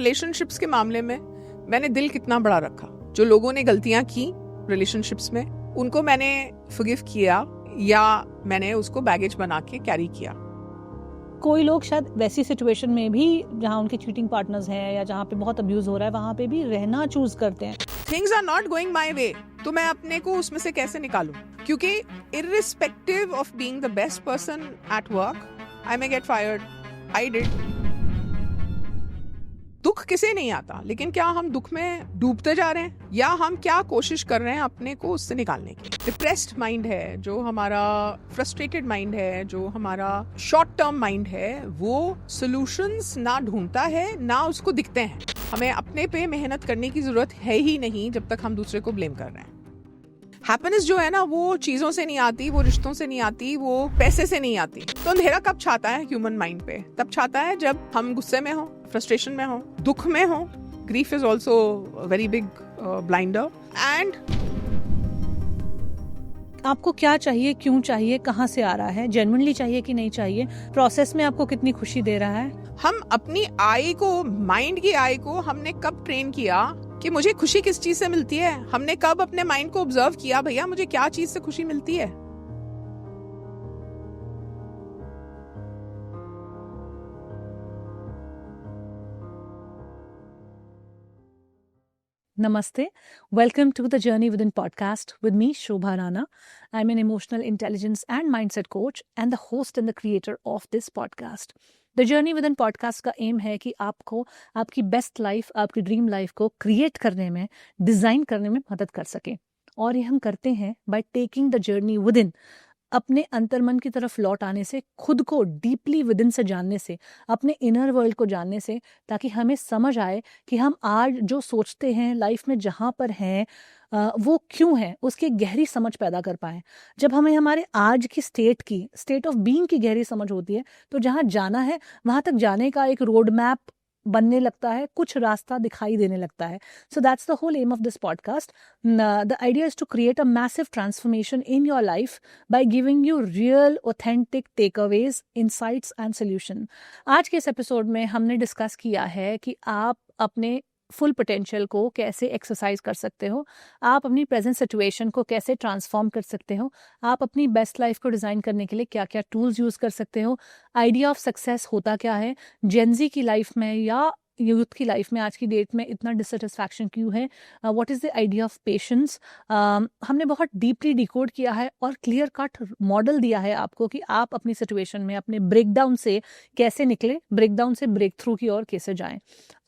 Relationships के मामले में मैंने दिल कितना बड़ा रखा। जो लोगों ने गलतियां की रिलेशनशिप्स में, उनको मैंने फॉरगिव किया या मैंने उसको बैगेज बना के कैरी किया। कोई लोग शायद वैसी सिचुएशन में भी जहाँ उनके चीटिंग पार्टनर्स हैं या जहाँ पे बहुत अब्यूज हो रहा है वहाँ पे भी रहना चूज करते हैं। Things are not going my way, तो मैं अपने को उसमें से कैसे निकालूं? क्योंकि irrespective of being the best person at work, I may get fired. I did. दुख किसे नहीं आता, लेकिन क्या हम दुख में डूबते जा रहे हैं या हम क्या कोशिश कर रहे हैं अपने को उससे निकालने की? डिप्रेस्ड माइंड है जो हमारा, फ्रस्ट्रेटेड माइंड है जो हमारा, शॉर्ट टर्म माइंड है, वो सॉल्यूशंस ना ढूंढता है ना उसको दिखते हैं। हमें अपने पे मेहनत करने की जरूरत है ही नहीं जब तक हम दूसरे को ब्लेम कर रहे हैं। हैप्पीनेस जो है ना, वो चीजों से नहीं आती, वो रिश्तों से नहीं आती, वो पैसे से नहीं आती। तो अंधेरा कब छाता है ह्यूमन माइंड पे? तब छाता है जब हम गुस्से में हो, फ्रस्ट्रेशन में हो, दुख में हो। Grief is also very big blinder. And आपको क्या चाहिए, क्यों चाहिए, कहाँ से आ रहा है, जेन्युइनली चाहिए कि नहीं चाहिए, प्रोसेस में आपको कितनी खुशी दे रहा है। हम अपनी आई को, माइंड की आई को हमने कब ट्रेन किया कि मुझे खुशी किस चीज से मिलती है? हमने कब अपने माइंड को ऑब्जर्व किया, भैया मुझे क्या चीज से खुशी मिलती है? Namaste. Welcome to the Journey Within podcast with me, Shobha Rana. I'm an emotional intelligence and mindset coach and the host and the creator of this podcast. The Journey Within podcast का M है कि आपको आपकी best life, आपकी dream life को create करने में, design करने में मदद कर सके। और ये हम करते हैं by taking the journey within, अपने अंतर्मन की तरफ लौट आने से, खुद को डीपली विदिन से जानने से, अपने इनर वर्ल्ड को जानने से, ताकि हमें समझ आए कि हम आज जो सोचते हैं लाइफ में जहाँ पर हैं वो क्यों है, उसकी गहरी समझ पैदा कर पाएँ। जब हमें हमारे आज की स्टेट ऑफ बीइंग की गहरी समझ होती है तो जहाँ जाना है वहाँ तक जाने का एक रोड मैप बनने लगता है, कुछ रास्ता दिखाई देने लगता है। So that's the whole aim of this podcast. The idea is to create a massive transformation in your life by giving you real authentic takeaways, insights and solution. आज के इस एपिसोड में हमने डिस्कस किया है कि आप अपने फुल पोटेंशियल को कैसे एक्सरसाइज कर सकते हो, आप अपनी प्रेजेंट सिचुएशन को कैसे ट्रांसफॉर्म कर सकते हो, आप अपनी बेस्ट लाइफ को डिज़ाइन करने के लिए क्या क्या टूल्स यूज़ कर सकते हो, आइडिया ऑफ सक्सेस होता क्या है, जेनजी की लाइफ में या यूथ की लाइफ में आज की डेट में इतना डिससेटिस्फैक्शन क्यों है, what is the idea of patience. हमने बहुत डीपली डिकोड किया है और क्लियर कट मॉडल दिया है आपको कि आप अपनी सिचुएशन में अपने ब्रेकडाउन से कैसे निकले, ब्रेकडाउन से ब्रेक थ्रू की ओर कैसे जाएं.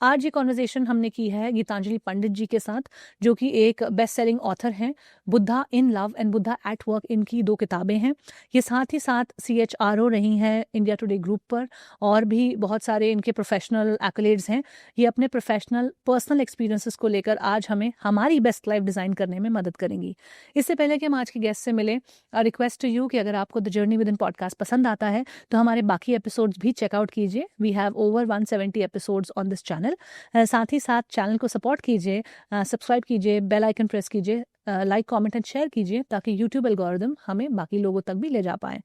आज ये कॉन्वर्जेशन हमने की है गीतांजलि पंडित जी के साथ, जो कि एक बेस्ट सेलिंग ऑथर हैं. Buddha in love and Buddha at work इनकी 2 किताबें हैं. ये साथ ही साथ CHRO रही हैं इंडिया टुडे ग्रुप पर, और भी बहुत सारे इनके प्रोफेशनल एक्कलेड्स हैं. ये अपने प्रोफेशनल पर्सनल एक्सपीरियंसेस को लेकर आज हमें हमारी बेस्ट लाइफ डिज़ाइन करने में मदद करेंगी. इससे पहले कि हम आज के गेस्ट से मिले, रिक्वेस्ट टू यू कि अगर आपको the journey within podcast पसंद आता है तो हमारे बाकी एपिसोड्स भी चेकआउट कीजिए. We have over 170 episodes on this channel. साथ ही साथ चैनल को सपोर्ट कीजिए, सब्सक्राइब कीजिए, बेल आइकन प्रेस कीजिए, लाइक, कमेंट एंड शेयर कीजिए ताकि यूट्यूब एल्गोरिदम हमें बाकी लोगों तक भी ले जा पाए.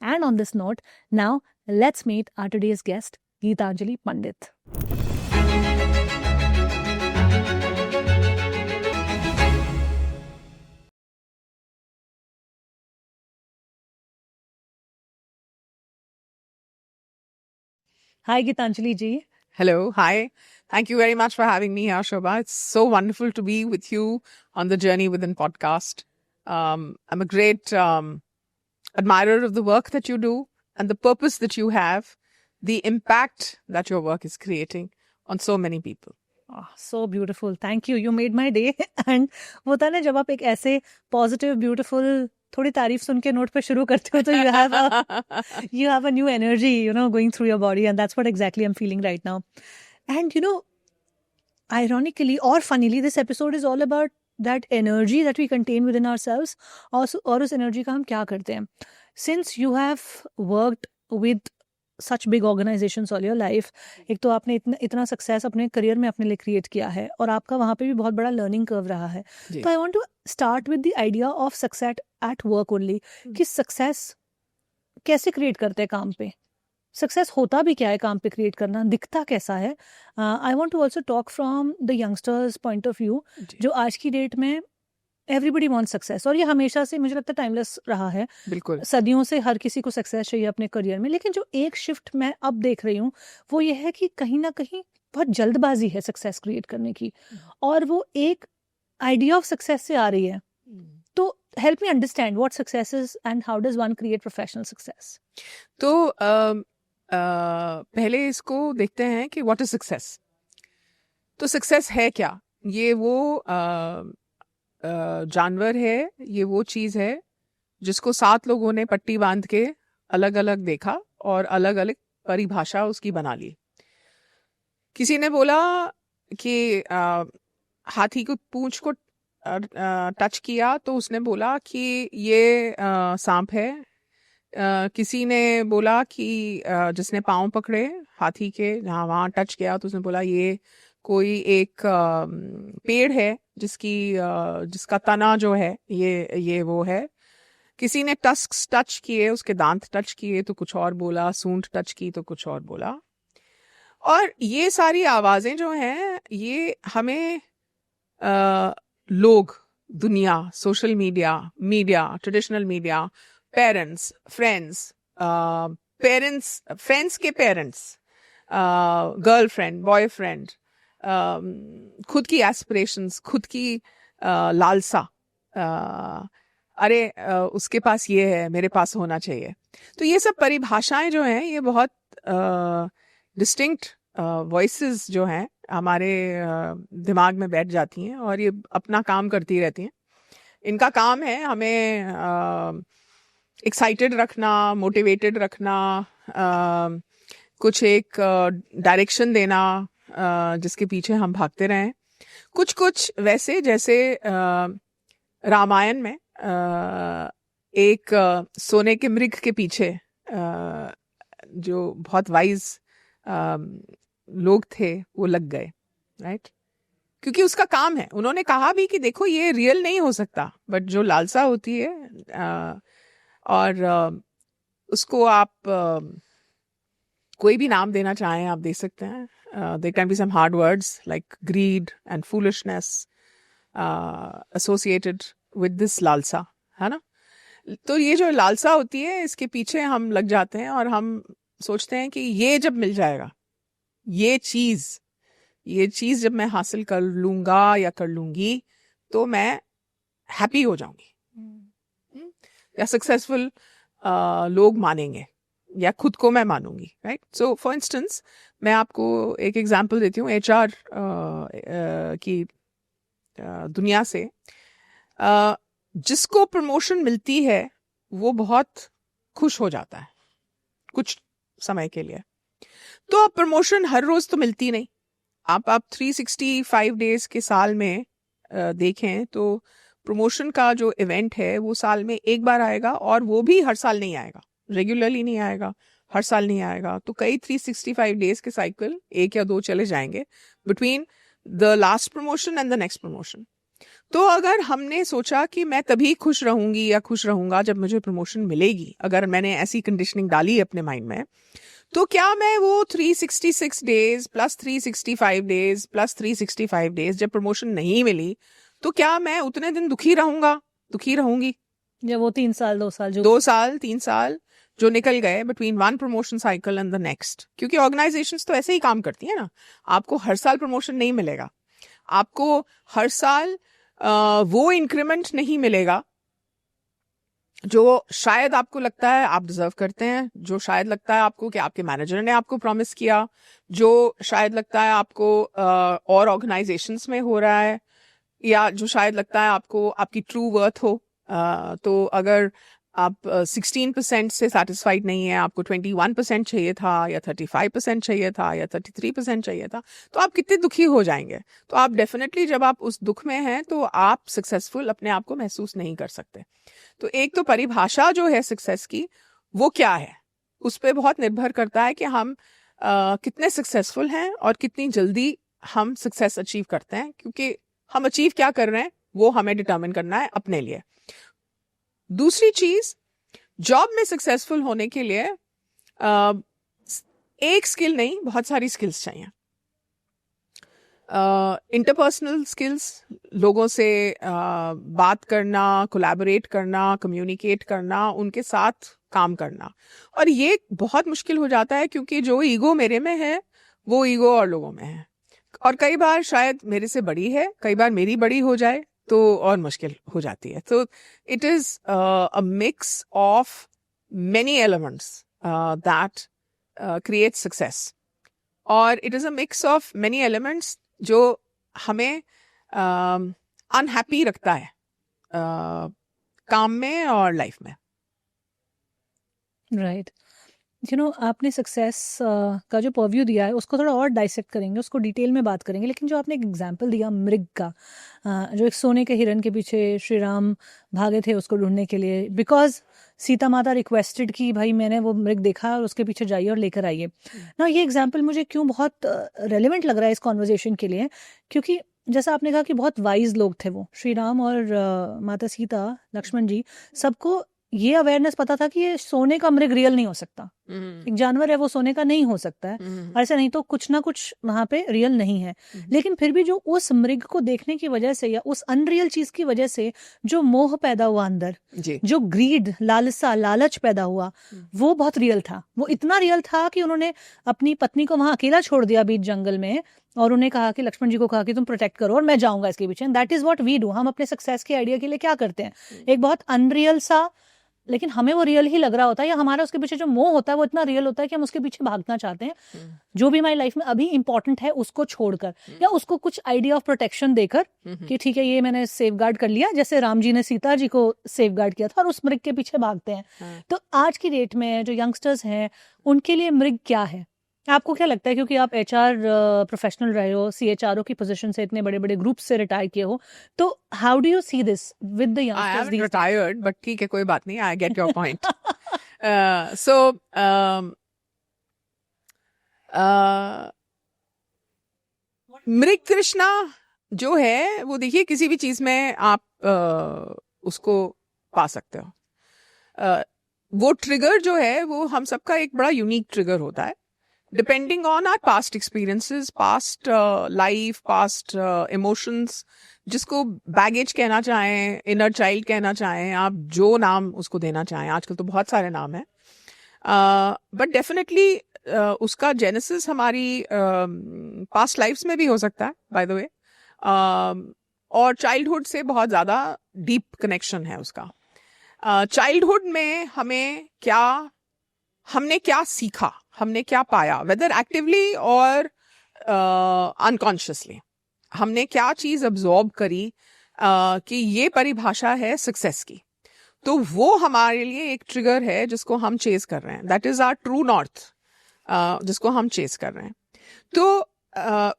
And on this note, now let's meet our today's guest Gitanjali Pandit. Hi Gitanjali ji. Hello, hi. Thank you very much for having me here, Shobha. It's so wonderful to be with you on the Journey Within podcast. I'm a great admirer of the work that you do and the purpose that you have, the impact that your work is creating on so many people. Oh, so beautiful. Thank you. You made my day. And होता है ना, जब आप एक ऐसे positive, beautiful, थोड़ी तारीफ सुन के नोट पे शुरू करते हो तो you have a new energy, going through your body, and that's what exactly I'm feeling right now. And ironically or funnily, this episode is all about that energy that we contain within ourselves. Also, और उस energy का हम क्या करते हैं. Since you have worked with such big organizations all your life, एक तो आपने इतना सक्सेस अपने करियर में अपने लिए क्रिएट किया है और आपका वहाँ पे भी बहुत बड़ा लर्निंग कर्व रहा है. तो I want to start with the idea of success at work only, कि सक्सेस कैसे क्रिएट करते हैं काम पे. सक्सेस होता भी क्या है, काम पे क्रिएट करना दिखता कैसा है. I want to also talk from the youngsters point of view, जो आज की डेट में एवरीबडी वांट्स सक्सेस, और ये हमेशा से मुझे लगता है टाइमलेस रहा है. बिल्कुल. सदियों से हर किसी को सक्सेस चाहिए अपने करियर में, लेकिन जो एक शिफ्ट मैं अब देख रही हूँ वो ये है कि कहीं ना कहीं बहुत जल्दबाजी है सक्सेस क्रिएट करने की, और वो एक आइडिया ऑफ सक्सेस से आ रही है. तो help me understand what success is and how does one create professional success. तो पहले इसको देखते हैं कि what is success. तो सक्सेस है क्या? ये वो जानवर है, ये वो चीज़ है जिसको 7 लोगों ने पट्टी बांध के अलग अलग देखा और अलग अलग परिभाषा उसकी बना ली. किसी ने बोला कि हाथी को पूंछ को टच किया तो उसने बोला कि ये सांप है. किसी ने बोला कि जिसने पाँव पकड़े हाथी के जहाँ वहाँ टच किया तो उसने बोला ये कोई एक पेड़ है जिसका तना जो है ये वो है. किसी ने टस्क्स टच किए, उसके दांत टच किए तो कुछ और बोला, सूंड टच की तो कुछ और बोला. और ये सारी आवाज़ें जो हैं ये हमें लोग, दुनिया, social media, traditional media, parents, friends के पेरेंट्स, गर्लफ्रेंड, बॉयफ्रेंड, खुद की एस्पिरेशंस, खुद की लालसा, अरे उसके पास ये है, मेरे पास होना चाहिए. तो ये सब परिभाषाएं जो हैं ये बहुत डिस्टिंक्ट वॉइसेस जो हैं हमारे दिमाग में बैठ जाती हैं और ये अपना काम करती रहती हैं. इनका काम है हमें एक्साइटेड रखना, मोटिवेटेड रखना, कुछ एक डायरेक्शन देना जिसके पीछे हम भागते रहें. कुछ वैसे जैसे रामायण में एक सोने के मृग के पीछे जो बहुत वाइज लोग थे वो लग गए, राइट? क्योंकि उसका काम है. उन्होंने कहा भी कि देखो ये रियल नहीं हो सकता, बट जो लालसा होती है और उसको आप कोई भी नाम देना चाहें आप दे सकते हैं. there can be some hard words like greed and foolishness associated with this lalsa, है ना? तो ये जो लालसा होती है इसके पीछे हम लग जाते हैं और हम सोचते हैं कि ये जब मिल जाएगा, ये चीज जब मैं हासिल कर लूंगा या कर लूंगी तो मैं हैप्पी हो जाऊंगी या सक्सेसफुल लोग मानेंगे या खुद को मैं मानूंगी, राइट? सो फॉर इंस्टेंस मैं आपको एक एग्जांपल देती हूँ HR की दुनिया से. जिसको प्रमोशन मिलती है वो बहुत खुश हो जाता है कुछ समय के लिए. तो अब प्रमोशन हर रोज तो मिलती नहीं. आप 365 डेज के साल में देखें तो प्रमोशन का जो इवेंट है वो साल में एक बार आएगा और वो भी हर साल नहीं आएगा, रेगुलरली नहीं आएगा, हर साल नहीं आएगा. तो कई 365 डेज के साइकिल 1 या 2 चले जाएंगे between the last promotion and the next promotion. तो अगर हमने सोचा कि मैं तभी खुश रहूंगी या खुश रहूंगा जब मुझे प्रमोशन मिलेगी, अगर मैंने ऐसी कंडीशनिंग डाली अपने माइंड में, तो क्या मैं वो 366 days plus 365 days plus 365 days जब प्रमोशन नहीं मिली तो क्या मैं उतने दिन दुखी रहूंगी? या वो 3 साल 2 साल 2 साल 3 साल जो निकल गए between one promotion cycle and the next. क्योंकि ऑर्गेनाइजेशंस तो ऐसे ही काम करती है ना. आपको हर साल प्रमोशन नहीं मिलेगा, आपको हर साल वो इंक्रीमेंट नहीं मिलेगा जो शायद आपको लगता है आप डिजर्व करते हैं, जो शायद लगता है आपको कि आपके मैनेजर ने आपको प्रॉमिस किया, जो शायद लगता है आपको और ऑर्गेनाइजेशंस में हो रहा है, या जो शायद लगता है आपको आपकी ट्रू वर्थ हो. तो अगर आप 16% से सेटिस्फाइड नहीं है, आपको 21% चाहिए था या 35% चाहिए था या 33% चाहिए था, तो आप कितने दुखी हो जाएंगे. तो आप डेफिनेटली जब आप उस दुख में हैं तो आप सक्सेसफुल अपने आप को महसूस नहीं कर सकते. तो एक तो परिभाषा जो है सक्सेस की वो क्या है, उस पर बहुत निर्भर करता है कि हम कितने सक्सेसफुल हैं और कितनी जल्दी हम सक्सेस अचीव करते हैं. क्योंकि हम अचीव क्या कर रहे हैं वो हमें डिटर्मिन करना है अपने लिए. दूसरी चीज, जॉब में सक्सेसफुल होने के लिए एक स्किल नहीं, बहुत सारी स्किल्स चाहिए. इंटरपर्सनल स्किल्स, लोगों से बात करना, कोलैबोरेट करना, कम्युनिकेट करना, उनके साथ काम करना. और ये बहुत मुश्किल हो जाता है क्योंकि जो ईगो मेरे में है वो ईगो और लोगों में है. और कई बार शायद मेरे से बड़ी है, कई बार मेरी बड़ी हो जाए तो और मुश्किल हो जाती है. तो it is a mix of many elements that create success. और it is a mix of many elements जो हमें अनहैप्पी रखता है काम में और लाइफ में. राइट. यू नो, आपने सक्सेस का जो परव्यू दिया है उसको थोड़ा और डाइसेक्ट करेंगे, उसको डिटेल में बात करेंगे. लेकिन जो आपने एक एग्जांपल दिया मृग का, जो एक सोने के हिरन के पीछे श्री राम भागे थे उसको ढूंढने के लिए, बिकॉज सीता माता रिक्वेस्टेड कि भाई मैंने वो मृग देखा और उसके पीछे जाइए और लेकर आइए ना. ये एग्जाम्पल मुझे क्यों बहुत रेलिवेंट लग रहा है इस कॉन्वर्जेशन के लिए, क्योंकि जैसा आपने कहा कि बहुत वाइज लोग थे वो, श्री राम और माता सीता, लक्ष्मण जी, सबको ये अवेयरनेस पता था कि ये सोने का मृग रियल नहीं हो सकता. एक जानवर है वो सोने का नहीं हो सकता है, और ऐसा नहीं तो कुछ ना कुछ वहां पे रियल नहीं है. लेकिन फिर भी जो उस मृग को देखने की वजह से या उस अनरियल चीज की वजह से जो मोह पैदा हुआ अंदर, जो ग्रीड, लालसा, लालच पैदा हुआ, वो बहुत रियल था. वो इतना रियल था कि उन्होंने अपनी पत्नी को वहां अकेला छोड़ दिया बीच जंगल में, और उन्हें कहा कि लक्ष्मण जी को कहा कि तुम प्रोटेक्ट करो और मैं जाऊंगा इसके पीछे. That is what we do. हम अपने सक्सेस के आइडिया के लिए क्या करते हैं, एक बहुत अनरियल सा, लेकिन हमें वो रियल ही लग रहा होता है, या हमारा उसके पीछे जो मोह होता है वो इतना रियल होता है कि हम उसके पीछे भागना चाहते हैं. जो भी हमारी लाइफ में अभी इंपॉर्टेंट है उसको छोड़कर, या उसको कुछ आइडिया ऑफ प्रोटेक्शन देकर कि ठीक है ये मैंने सेफगार्ड कर लिया, जैसे राम जी ने सीता जी को सेफगार्ड किया था, और उस मृग के पीछे भागते हैं. तो आज की डेट में जो यंगस्टर्स हैं उनके लिए मृग क्या है? आपको क्या लगता है, क्योंकि आप एचआर प्रोफेशनल रहे हो, सीएचआरओ की पोजीशन से इतने बड़े बड़े ग्रुप से रिटायर किए हो, तो how do you see this with the I youngsters? haven't retired, but ठीक है, कोई बात नहीं. I get your point. So मृग तृष्णा जो है वो देखिए किसी भी चीज में आप उसको पा सकते हो. वो ट्रिगर जो है वो हम सबका एक बड़ा यूनिक ट्रिगर होता है, depending on our past experiences, past life, past emotions, जिसको बैगेज कहना चाहें, इनर चाइल्ड कहना चाहें, आप जो नाम उसको देना चाहें. आजकल तो बहुत सारे नाम हैं, बट डेफिनेटली उसका जेनेसिस हमारी पास्ट लाइफ्स में भी हो सकता है, बाय द वे. और चाइल्डहुड से बहुत ज़्यादा डीप कनेक्शन है उसका. चाइल्डहुड में हमने क्या सीखा, हमने क्या पाया, वेदर एक्टिवली और अनकॉन्शियसली, हमने क्या चीज अब्जॉर्ब करी कि ये परिभाषा है सक्सेस की. तो वो हमारे लिए एक ट्रिगर है जिसको हम चेस कर रहे हैं. That is our true north, जिसको हम चेस कर रहे हैं. तो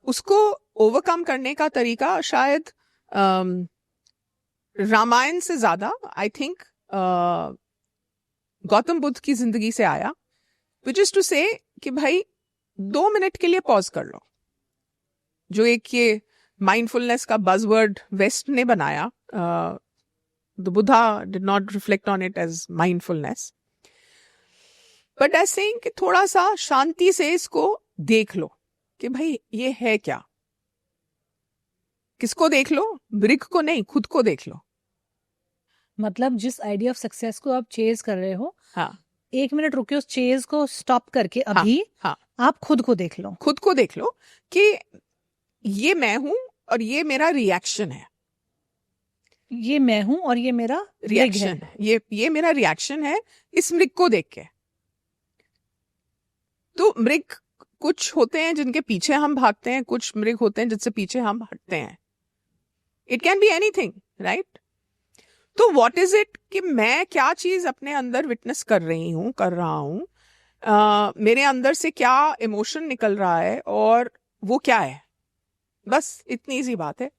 उसको ओवरकम करने का तरीका शायद रामायण से ज्यादा आई थिंक गौतम बुद्ध की जिंदगी से आया, विच इज टू से कि भाई 2 मिनट के लिए पॉज कर लो. जो एक ये माइंडफुलनेस का बज़वर्ड वेस्ट ने बनाया, the Buddha did not reflect on it as mindfulness, but I saying कि थोड़ा सा शांति से इसको देख लो कि भाई ये है क्या. किसको देख लो? मृग को नहीं, खुद को देख लो. मतलब जिस आइडिया ऑफ सक्सेस को आप चेज कर रहे हो, हाँ, 1 मिनट रुके, उस चेज को स्टॉप करके अभी हाँ, आप खुद को देख लो. खुद को देख लो कि ये मैं हूं और ये मेरा रिएक्शन है. ये मैं हूं और ये मेरा रिएक्शन है, ये मेरा रिएक्शन है इस मृग को देख के. तो मृग कुछ होते हैं जिनके पीछे हम भागते हैं, कुछ मृग होते हैं जिनसे पीछे हम हटते हैं. It can be anything, right? तो व्हाट इज इट कि मैं क्या चीज अपने अंदर विटनेस कर रहा हूं, मेरे अंदर से क्या इमोशन निकल रहा है और वो क्या है. बस इतनी सी बात है.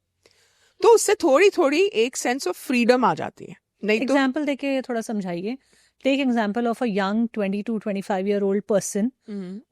तो उससे थोड़ी थोड़ी एक सेंस ऑफ फ्रीडम आ जाती है. नहीं तो एग्जाम्पल देके थोड़ा समझाइए. Take example of a young 22-25 year old person.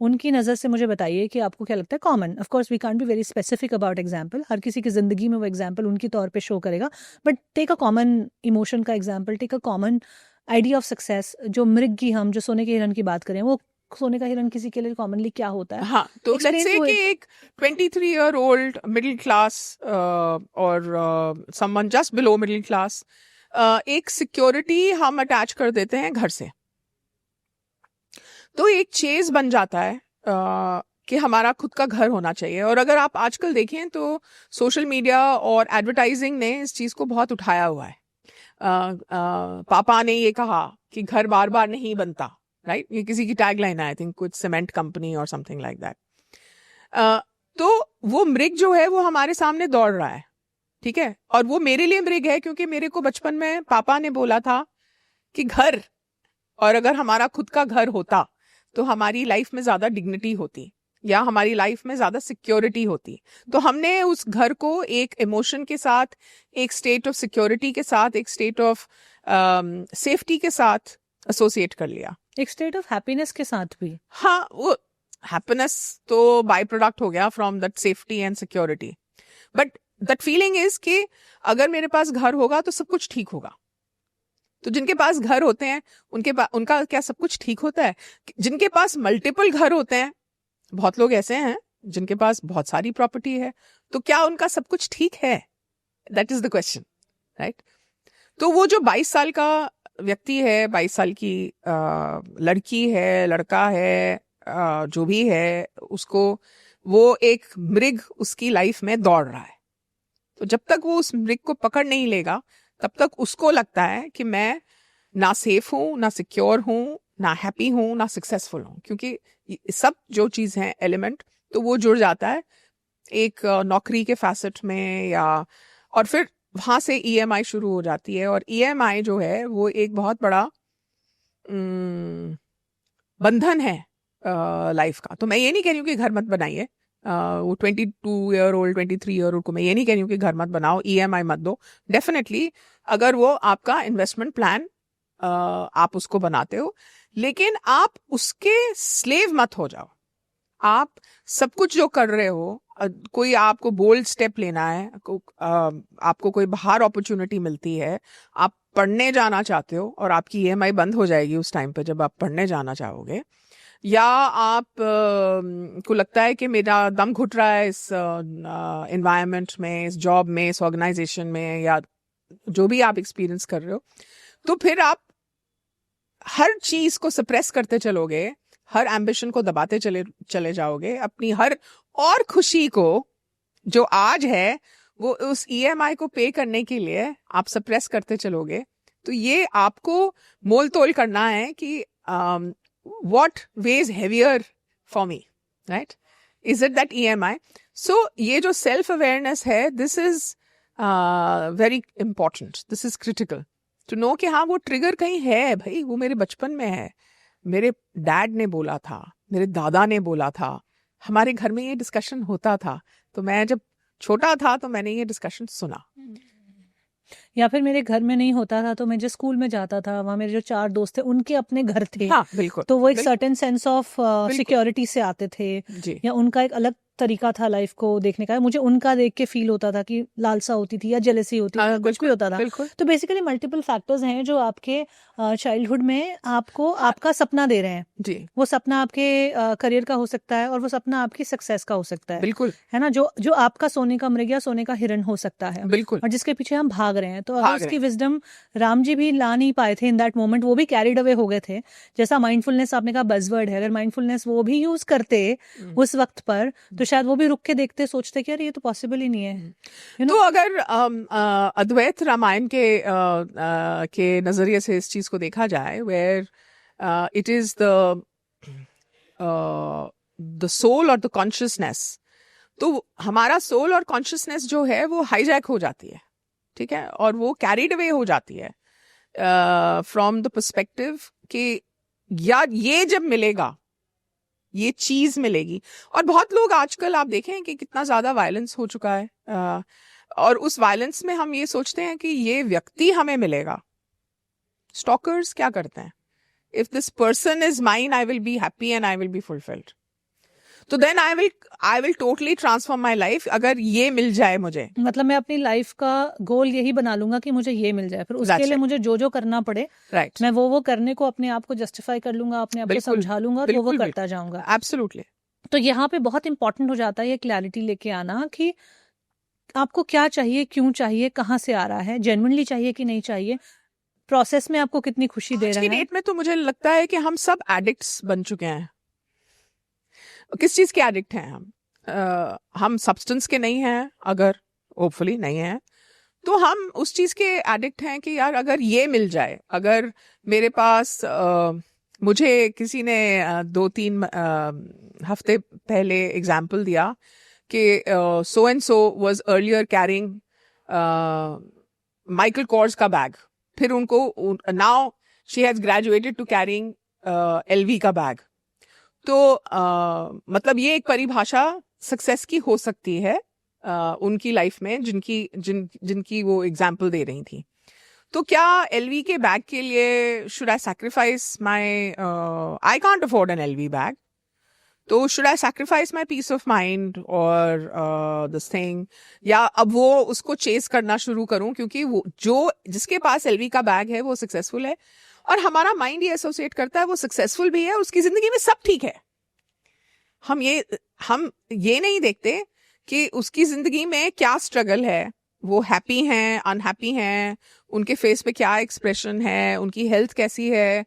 उनकी नज़र से मुझे बताइए कि आपको क्या लगता है common. Of course we can't be very specific about example, हर किसी की जिंदगी में वो एग्जाम्पल उनकी तौर पे शो करेगा, but take a common emotion का example, take a common idea of success. जो मृग की, हम जो सोने के हिरन की बात करें, वो सोने का हिरन किसी के लिए कॉमनली क्या होता है? हाँ, तो Explain लेट्स से to कि एक 23-year-old मिडिल क्लास और someone just below middle class, एक सिक्योरिटी हम अटैच कर देते हैं घर से, तो एक चेज बन जाता है कि हमारा खुद का घर होना चाहिए। और अगर आप आजकल देखें तो सोशल मीडिया और एडवर्टाइजिंग ने इस चीज़ को बहुत उठाया हुआ है। पापा ने ये कहा कि घर बार बार नहीं बनता, राइट? ये किसी की टैगलाइन है, आई थिंक कुछ सीमेंट कंपनी और समथिंग लाइक दैट। तो वो मृग जो है वो हमारे सामने दौड़ रहा है, ठीक है, और वो मेरे लिए मृग है क्योंकि मेरे को बचपन में पापा ने बोला था कि घर, और अगर हमारा खुद का घर होता तो हमारी लाइफ में ज्यादा डिग्निटी होती या हमारी लाइफ में ज्यादा सिक्योरिटी होती। तो हमने उस घर को एक इमोशन के साथ, एक स्टेट ऑफ सिक्योरिटी के साथ, एक स्टेट ऑफ सेफ्टी के साथ एसोसिएट कर लिया, एक स्टेट ऑफ हैप्पीनेस के साथ भी। हाँ, वो हैप्पीनेस तो बाय प्रोडक्ट हो गया from that safety and security, but that feeling is कि अगर मेरे पास घर होगा तो सब कुछ ठीक होगा। तो जिनके पास घर होते हैं उनका क्या सब कुछ ठीक होता है? जिनके पास मल्टीपल घर होते हैं, बहुत लोग ऐसे हैं जिनके पास बहुत सारी प्रॉपर्टी है, तो क्या उनका सब कुछ ठीक है? That is the question, right? तो वो जो 22 साल का व्यक्ति है, 22 साल की लड़की है, लड़का है, जो भी है, उसको वो एक मृग उसकी लाइफ में दौड़ रहा है। तो जब तक वो उस मृग को पकड़ नहीं लेगा तब तक उसको लगता है कि मैं ना सेफ हूं, ना सिक्योर हूं, ना हैप्पी हूं, ना सक्सेसफुल हूं, क्योंकि सब जो चीज है एलिमेंट, तो वो जुड़ जाता है एक नौकरी के फैसेट में, या और फिर वहां से ईएमआई शुरू हो जाती है। और ईएमआई जो है वो एक बहुत बड़ा बंधन है लाइफ का। तो मैं ये नहीं कह रही हूँ कि घर मत बनाइए, वो 22-year-old 23-year-old को मैं ये नहीं कह रही हूँ कि घर मत बनाओ, ईएमआई मत दो। डेफिनेटली अगर वो आपका इन्वेस्टमेंट प्लान आप उसको बनाते हो, लेकिन आप उसके स्लेव मत हो जाओ। आप सब कुछ जो कर रहे हो, कोई आपको बोल्ड स्टेप लेना है, आपको कोई बाहर अपॉर्चुनिटी मिलती है, आप पढ़ने जाना चाहते हो और आपकी ईएमआई बंद हो जाएगी उस टाइम पे जब आप पढ़ने जाना चाहोगे, या आप को लगता है कि मेरा दम घुट रहा है इस एनवायरनमेंट में, इस जॉब में, इस ऑर्गेनाइजेशन में, या जो भी आप एक्सपीरियंस कर रहे हो, तो फिर आप हर चीज को सप्रेस करते चलोगे, हर एम्बिशन को दबाते चले जाओगे, अपनी हर और खुशी को जो आज है वो उस ईएमआई को पे करने के लिए आप सप्रेस करते चलोगे। तो ये आपको मोल तोल करना है कि what weighs heavier for me, right? Is it that EMI? So ये जो self awareness है, this is very important, this is critical to know कि हाँ वो ट्रिगर कहीं है भाई, वो मेरे बचपन में है, मेरे डैड ने बोला था, मेरे दादा ने बोला था, हमारे घर में ये डिस्कशन होता था, तो मैं जब छोटा था तो मैंने ये डिस्कशन सुना। या फिर मेरे घर में नहीं होता था तो मैं जिस स्कूल में जाता था वहाँ मेरे जो 4 दोस्त थे उनके अपने घर थे। हाँ, बिल्कुल। तो वो एक सर्टेन सेंस ऑफ सिक्योरिटी से आते थे जी। या उनका एक अलग तरीका था लाइफ को देखने का। मुझे उनका देख के फील होता था कि लालसा होती थी या जेलसी होती थी, कुछ भी होता था। तो बेसिकली मल्टीपल फैक्टर्स हैं जो आपके चाइल्डहुड में आपको आपका सपना दे रहे हैं जी। वो सपना आपके करियर का हो सकता है और वो सपना आपकी सक्सेस का हो सकता है, बिल्कुल, है ना, जो आपका सोने का मृग या सोने का हिरन हो सकता है, बिल्कुल, और जिसके पीछे हम भाग रहे हैं। तो अगर उसकी विजडम राम जी भी ला नहीं पाए थे इन दैट मोमेंट, वो भी कैरिड अवे हो गए थे। जैसा माइंडफुलनेस आपने कहा बज़वर्ड है, अगर माइंडफुलनेस वो भी यूज करते उस वक्त पर तो शायद वो भी रुक के देखते, सोचते कि यार ये तो पॉसिबल ही नहीं है। तो अगर अद्वैत रामायण के नजरिए से इस चीज को देखा जाए, where it is the soul और द कॉन्शियसनेस, तो हमारा सोल और कॉन्शियसनेस जो है वो हाईजैक हो जाती है, ठीक है, और वो कैरिड अवे हो जाती है फ्रॉम द पर्सपेक्टिव कि यार ये जब मिलेगा, ये चीज मिलेगी। और बहुत लोग आजकल आप देखें कि कितना ज्यादा वायलेंस हो चुका है, और उस वायलेंस में हम ये सोचते हैं कि ये व्यक्ति हमें मिलेगा। स्टॉकर्स क्या करते हैं, if this person is mine I will be happy and I will be fulfilled. तो then I will totally transform my life अगर ये मिल जाए मुझे. मतलब मैं अपनी लाइफ का गोल यही बना लूंगा कि मुझे ये मिल जाए, फिर उसके लिए मुझे जो करना पड़े, राइट, मैं वो करने को अपने आप को जस्टिफाई कर लूंगा, अपने आप को समझा लूंगा, तो वो करता जाऊंगा. एब्सोल्युटली. तो यहाँ पे बहुत इंपॉर्टेंट हो जाता है ये क्लैरिटी लेके आना कि आपको क्या चाहिए, क्यों चाहिए, कहाँ से आ रहा है, जेन्युइनली चाहिए कि नहीं चाहिए, प्रोसेस में आपको कितनी खुशी दे रहा है. डेट में तो मुझे लगता है कि हम सब एडिक्ट्स बन चुके हैं. किस चीज के एडिक्ट हैं हम? हम सब्सटेंस के नहीं हैं, अगर होपफुली नहीं है, तो हम उस चीज के एडिक्ट हैं कि यार अगर ये मिल जाए, अगर मेरे पास मुझे किसी ने 2-3 हफ्ते पहले एग्जाम्पल दिया कि so and so was earlier carrying Michael Kors का बैग, फिर उनको now she has graduated to carrying LV का बैग. तो मतलब ये एक परिभाषा सक्सेस की हो सकती है उनकी लाइफ में, जिनकी वो एग्जाम्पल दे रही थी. तो क्या LV के बैग के लिए should I sacrifice my, I can't afford an LV bag, तो should I sacrifice my peace of mind और दिस थिंग, या अब वो उसको चेस करना शुरू करूं क्योंकि वो जिसके पास LV का बैग है वो सक्सेसफुल है, और हमारा माइंड ये एसोसिएट करता है वो सक्सेसफुल भी है, उसकी जिंदगी में सब ठीक है. हम ये नहीं देखते कि उसकी जिंदगी में क्या स्ट्रगल है, वो हैप्पी हैं, अनहैप्पी हैं, उनके फेस पे क्या एक्सप्रेशन है, उनकी हेल्थ कैसी है.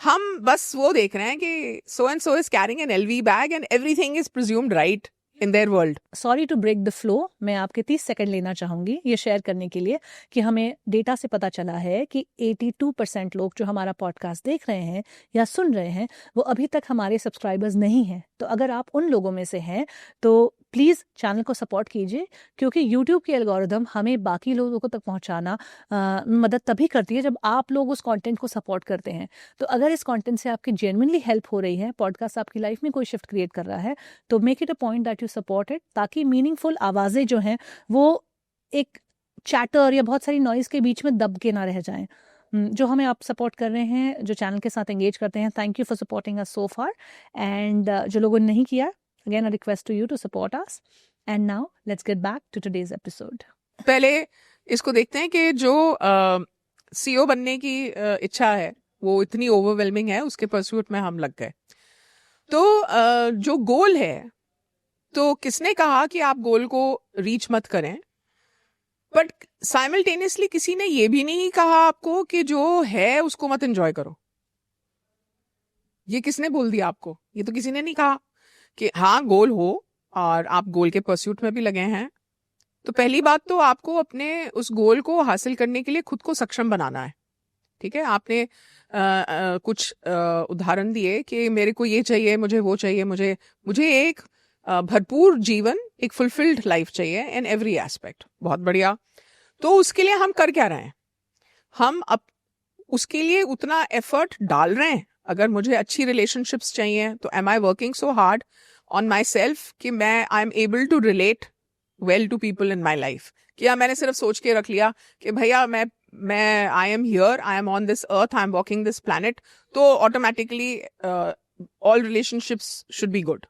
हम बस वो देख रहे हैं कि so and so is carrying an LV bag and everything is presumed right in their world. Sorry to break the flow, मैं आपके 30 सेकंड लेना चाहूंगी ये शेयर करने के लिए कि हमें डेटा से पता चला है कि 82% लोग जो हमारा पॉडकास्ट देख रहे हैं या सुन रहे हैं वो अभी तक हमारे सब्सक्राइबर्स नहीं हैं. तो अगर आप उन लोगों में से हैं तो प्लीज़ चैनल को सपोर्ट कीजिए, क्योंकि यूट्यूब की एल्गोरिदम हमें बाकी लोगों को तक पहुंचाना मदद तभी करती है जब आप लोग उस कंटेंट को सपोर्ट करते हैं. तो अगर इस कंटेंट से आपकी जेन्युइनली हेल्प हो रही है, पॉडकास्ट आपकी लाइफ में कोई शिफ्ट क्रिएट कर रहा है, तो make it a point that you support it, ताकि मीनिंगफुल आवाज़ें जो हैं वो एक चैटर या बहुत सारी नॉइज़ के बीच में दब के ना रह जाएं. जो हमें आप सपोर्ट कर रहे हैं, जो चैनल के साथ एंगेज करते हैं, thank you for supporting us so far. And जो लोगों ने नहीं किया, again a request to you to support us. And now let's get back to today's episode. पहले इसको देखते हैं कि जो CEO बनने की इच्छा है वो इतनी ओवरवेलमिंग है, उसके परस्यूट में हम लग गए. तो जो गोल है, तो किसने कहा कि आप गोल को रीच मत करें, बट साइमल्टेनियसली किसी ने ये भी नहीं कहा आपको कि जो है उसको मत एंजॉय करो. ये किसने बोल दिया आपको? ये तो किसी ने नहीं कहा कि हाँ गोल हो और आप गोल के परस्यूट में भी लगे हैं. तो पहली बात तो आपको अपने उस गोल को हासिल करने के लिए खुद को सक्षम बनाना है. ठीक है, आपने कुछ उदाहरण दिए कि मेरे को ये चाहिए, मुझे वो चाहिए, मुझे एक भरपूर जीवन, एक फुलफिल्ड लाइफ चाहिए इन एवरी एस्पेक्ट. बहुत बढ़िया. तो उसके लिए हम कर क्या रहे हैं? हम उसके लिए उतना एफर्ट डाल रहे हैं. अगर मुझे अच्छी रिलेशनशिप्स चाहिए तो am I working so hard on myself कि मैं I am able to relate well to people in my life. क्या मैंने सिर्फ सोच के रख लिया कि भैया मैं I am here, I am on this earth, I am walking this planet, तो automatically all relationships should be good.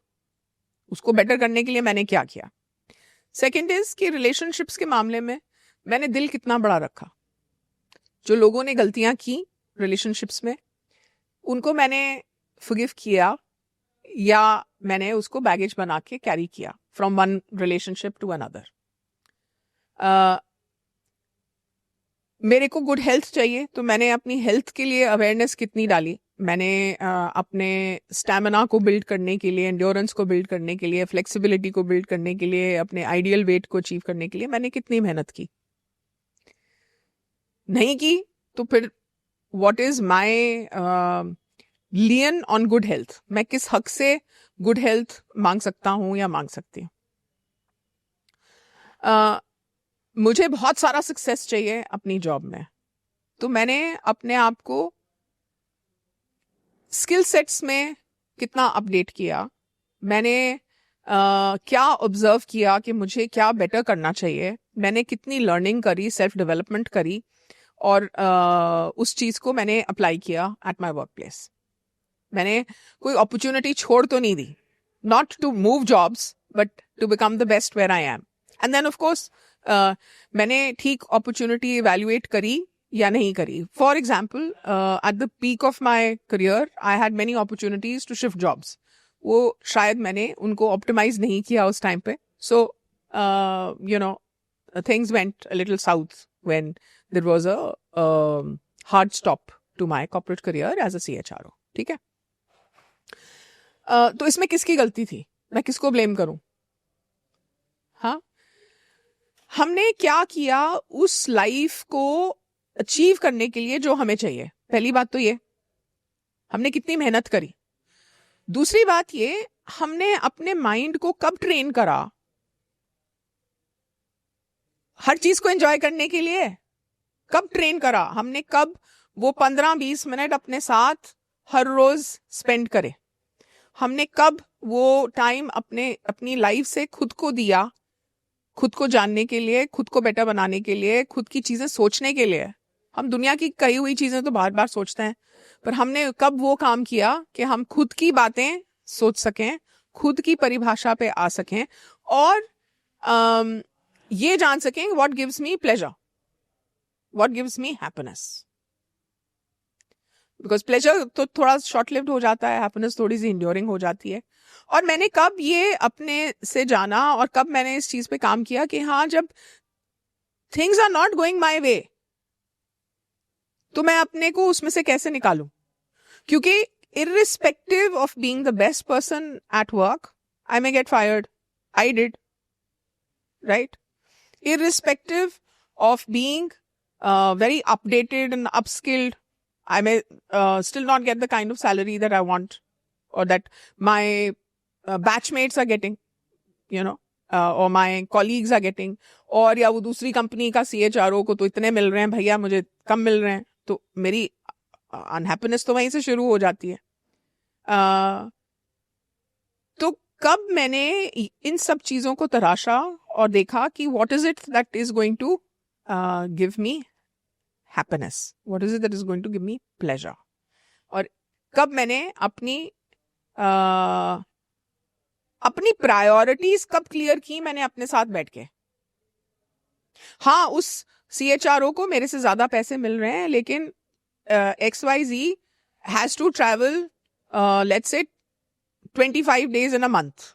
उसको बेटर करने के लिए मैंने क्या किया? सेकेंड इज कि रिलेशनशिप्स के मामले में मैंने दिल कितना बड़ा रखा. जो लोगों ने गलतियां की रिलेशनशिप्स में, उनको मैंने फॉरगिव किया या मैंने उसको बैगेज बना के कैरी किया from one relationship to another. मेरे को गुड हेल्थ चाहिए, तो मैंने अपनी हेल्थ के लिए अवेयरनेस कितनी डाली. मैंने अपने स्टैमिना को बिल्ड करने के लिए, एंड्योरेंस को बिल्ड करने के लिए, फ्लेक्सिबिलिटी को बिल्ड करने के लिए, अपने आइडियल वेट को अचीव करने के लिए मैंने कितनी मेहनत की. नहीं की तो फिर what is my lien on good health? मैं किस हक से गुड हेल्थ मांग सकता हूं या मांग सकती हूँ? मुझे बहुत सारा सक्सेस चाहिए अपनी जॉब में, तो मैंने अपने आप को स्किल सेट्स में कितना अपडेट किया, मैंने क्या ऑब्जर्व किया कि मुझे क्या बेटर करना चाहिए, मैंने कितनी लर्निंग करी, सेल्फ डेवलपमेंट करी, और उस चीज़ को मैंने अप्लाई किया एट माई वर्क प्लेस. मैंने कोई अपॉर्चुनिटी छोड़ तो नहीं दी. not to move jobs, but to become the best where I am. And then of course, मैंने ठीक opportunity evaluate करी या नहीं करी. For example, at the peak of my career, I had many opportunities to shift jobs. वो शायद मैंने उनको optimize नहीं किया उस time पे. So, things went a little south when there was a hard stop to my corporate career as a CHRO. ठीक है? तो इसमें किसकी गलती थी? मैं किसको ब्लेम करूं? हाँ, हमने क्या किया उस लाइफ को अचीव करने के लिए जो हमें चाहिए? पहली बात तो ये, हमने कितनी मेहनत करी. दूसरी बात ये, हमने अपने माइंड को कब ट्रेन करा हर चीज को एंजॉय करने के लिए? कब ट्रेन करा हमने? कब वो 15-20 मिनट अपने साथ हर रोज स्पेंड करे? हमने कब वो टाइम अपनी लाइफ से खुद को दिया, खुद को जानने के लिए, खुद को बेटर बनाने के लिए, खुद की चीजें सोचने के लिए? हम दुनिया की कही हुई चीजें तो बार बार सोचते हैं, पर हमने कब वो काम किया कि हम खुद की बातें सोच सकें, खुद की परिभाषा पे आ सकें और ये जान सकें what gives me pleasure, what gives me happiness. Because pleasure तो थोड़ा शॉर्ट लिव्ड हो जाता है, हैप्पीनेस थोड़ी सी इंड्योरिंग हो जाती है. और मैंने कब ये अपने से जाना और कब मैंने इस चीज पे काम किया कि हाँ, जब things are not going my way तो मैं अपने को उसमें से कैसे निकालूं? क्योंकि irrespective of being the best person at work, I may get fired. I did. Right? Irrespective of being very updated and upskilled, I may still not get the kind of salary that I want or that my batchmates are getting, or my colleagues are getting. और या वो दूसरी company का CHRO को तो इतने मिल रहे हैं भैया, मुझे कम मिल रहे हैं. तो मेरी अनहैप्पीनेस तो वहीं से शुरू हो जाती है. तो कब मैंने इन सब चीजों को तराशा और देखा कि what is it that is going to give me happiness, what is it that is going to give me pleasure, और कब मैंने अपनी प्रायोरिटीज कब क्लियर की मैंने अपने साथ बैठ के. हाँ, उस CHRO को मेरे से ज्यादा पैसे मिल रहे हैं, लेकिन XYZ has to travel let's say 25 days in a month.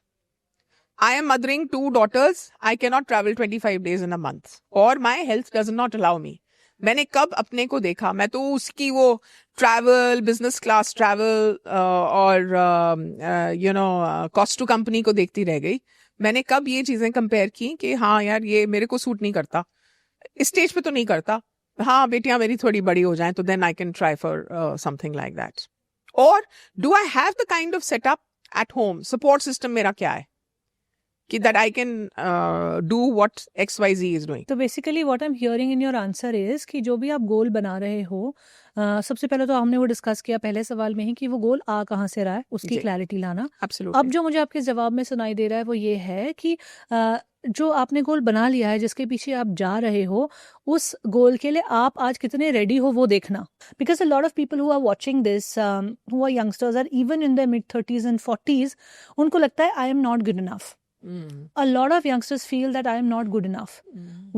I am mothering 2 daughters. I cannot travel 25 days in a month. Or my health does not allow me. मैंने कब अपने को देखा? मैं तो उसकी वो ट्रैवल, बिजनेस क्लास ट्रैवल और कॉस्ट टू कंपनी को देखती रह गई. मैंने कब ये चीजें कंपेयर की कि हाँ यार, ये मेरे को सूट नहीं करता, इस स्टेज पे तो नहीं करता. हाँ, बेटियां मेरी थोड़ी बड़ी हो जाएं तो then I can try for something like that. और do I have the kind of setup at home, support system मेरा क्या है कि that I can do what XYZ is doing. तो basically what I am hearing in your answer is कि जो भी आप गोल बना रहे हो, सबसे पहले तो हमने वो डिस्कस किया पहले सवाल में ही कि वो गोल आ कहाँ से रहा है, उसकी क्लैरिटी लाना. Absolutely. अब जो मुझे आपके जवाब में सुनाई दे रहा है वो ये है कि जो आपने गोल बना लिया है, जिसके पीछे आप जा रहे हो, उस गोल के लिए आप आज कितने रेडी हो वो देखना. Because a lot of people who are watching this, who are youngsters are even in their mid 30s and 40s, उनको लगता है I am not good enough. A lot of youngsters feel that I am not good enough.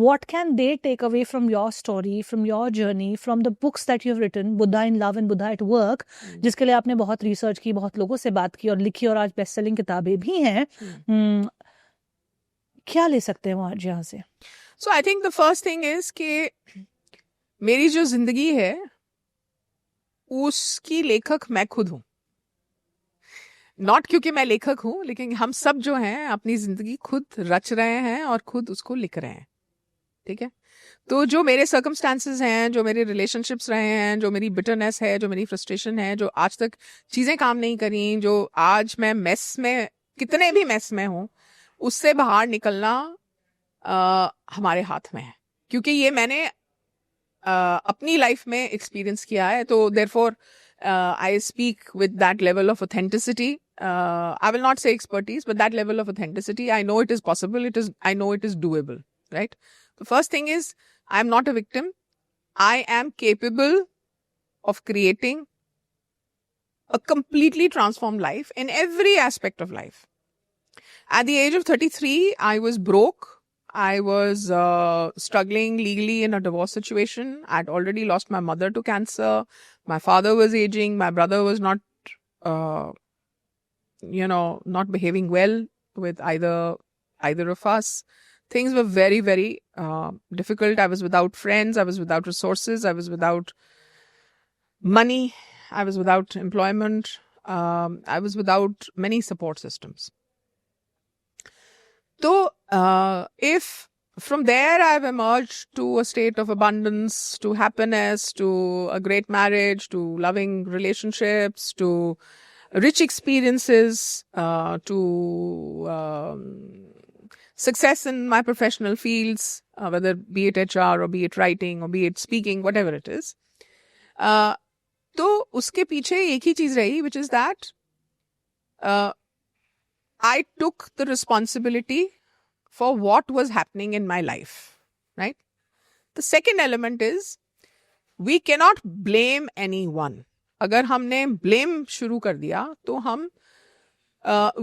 What can they take away from your story, from your journey, from the books that you have written, Buddha in Love and Buddha at Work, जिसके लिए आपने बहुत research की, बहुत लोगों से बात की और लिखी, और आज बेस्ट सेलिंग किताबें भी हैं. क्या ले सकते हैं वो आज यहाँ से? So I think the first thing is कि मेरी जो जिंदगी है उसकी लेखक मैं खुद हूँ. नॉट क्योंकि मैं लेखक हूं, लेकिन हम सब जो हैं अपनी जिंदगी खुद रच रहे हैं और खुद उसको लिख रहे हैं. ठीक है? तो जो मेरे सर्कमस्टांसेस हैं, जो मेरे रिलेशनशिप्स रहे हैं, जो मेरी बिटरनेस है, जो मेरी फ्रस्ट्रेशन है, जो आज तक चीजें काम नहीं करी, जो आज मैं मेस में, कितने भी मेस में हूं, उससे बाहर निकलना हमारे हाथ में है. क्योंकि ये मैंने अपनी लाइफ में एक्सपीरियंस किया है. तो therefore I speak with that level of authenticity. I will not say expertise, but that level of authenticity. I know it is possible. I know it is doable. Right? The first thing is, I am not a victim. I am capable of creating a completely transformed life in every aspect of life. At the age of 33, I was broke. I was struggling legally in a divorce situation. I'd already lost my mother to cancer. My father was aging. My brother was not, not behaving well with either of us. Things were very, very difficult. I was without friends. I was without resources. I was without money. I was without employment. I was without many support systems. So, if from there I've emerged to a state of abundance, to happiness, to a great marriage, to loving relationships, to rich experiences, to success in my professional fields, whether be it HR or be it writing or be it speaking, whatever it is. तो उसके पीछे एक ही चीज रही, which is that I took the responsibility for what was happening in my life, right? The second element is we cannot blame anyone. अगर हमने blame शुरू कर दिया तो हम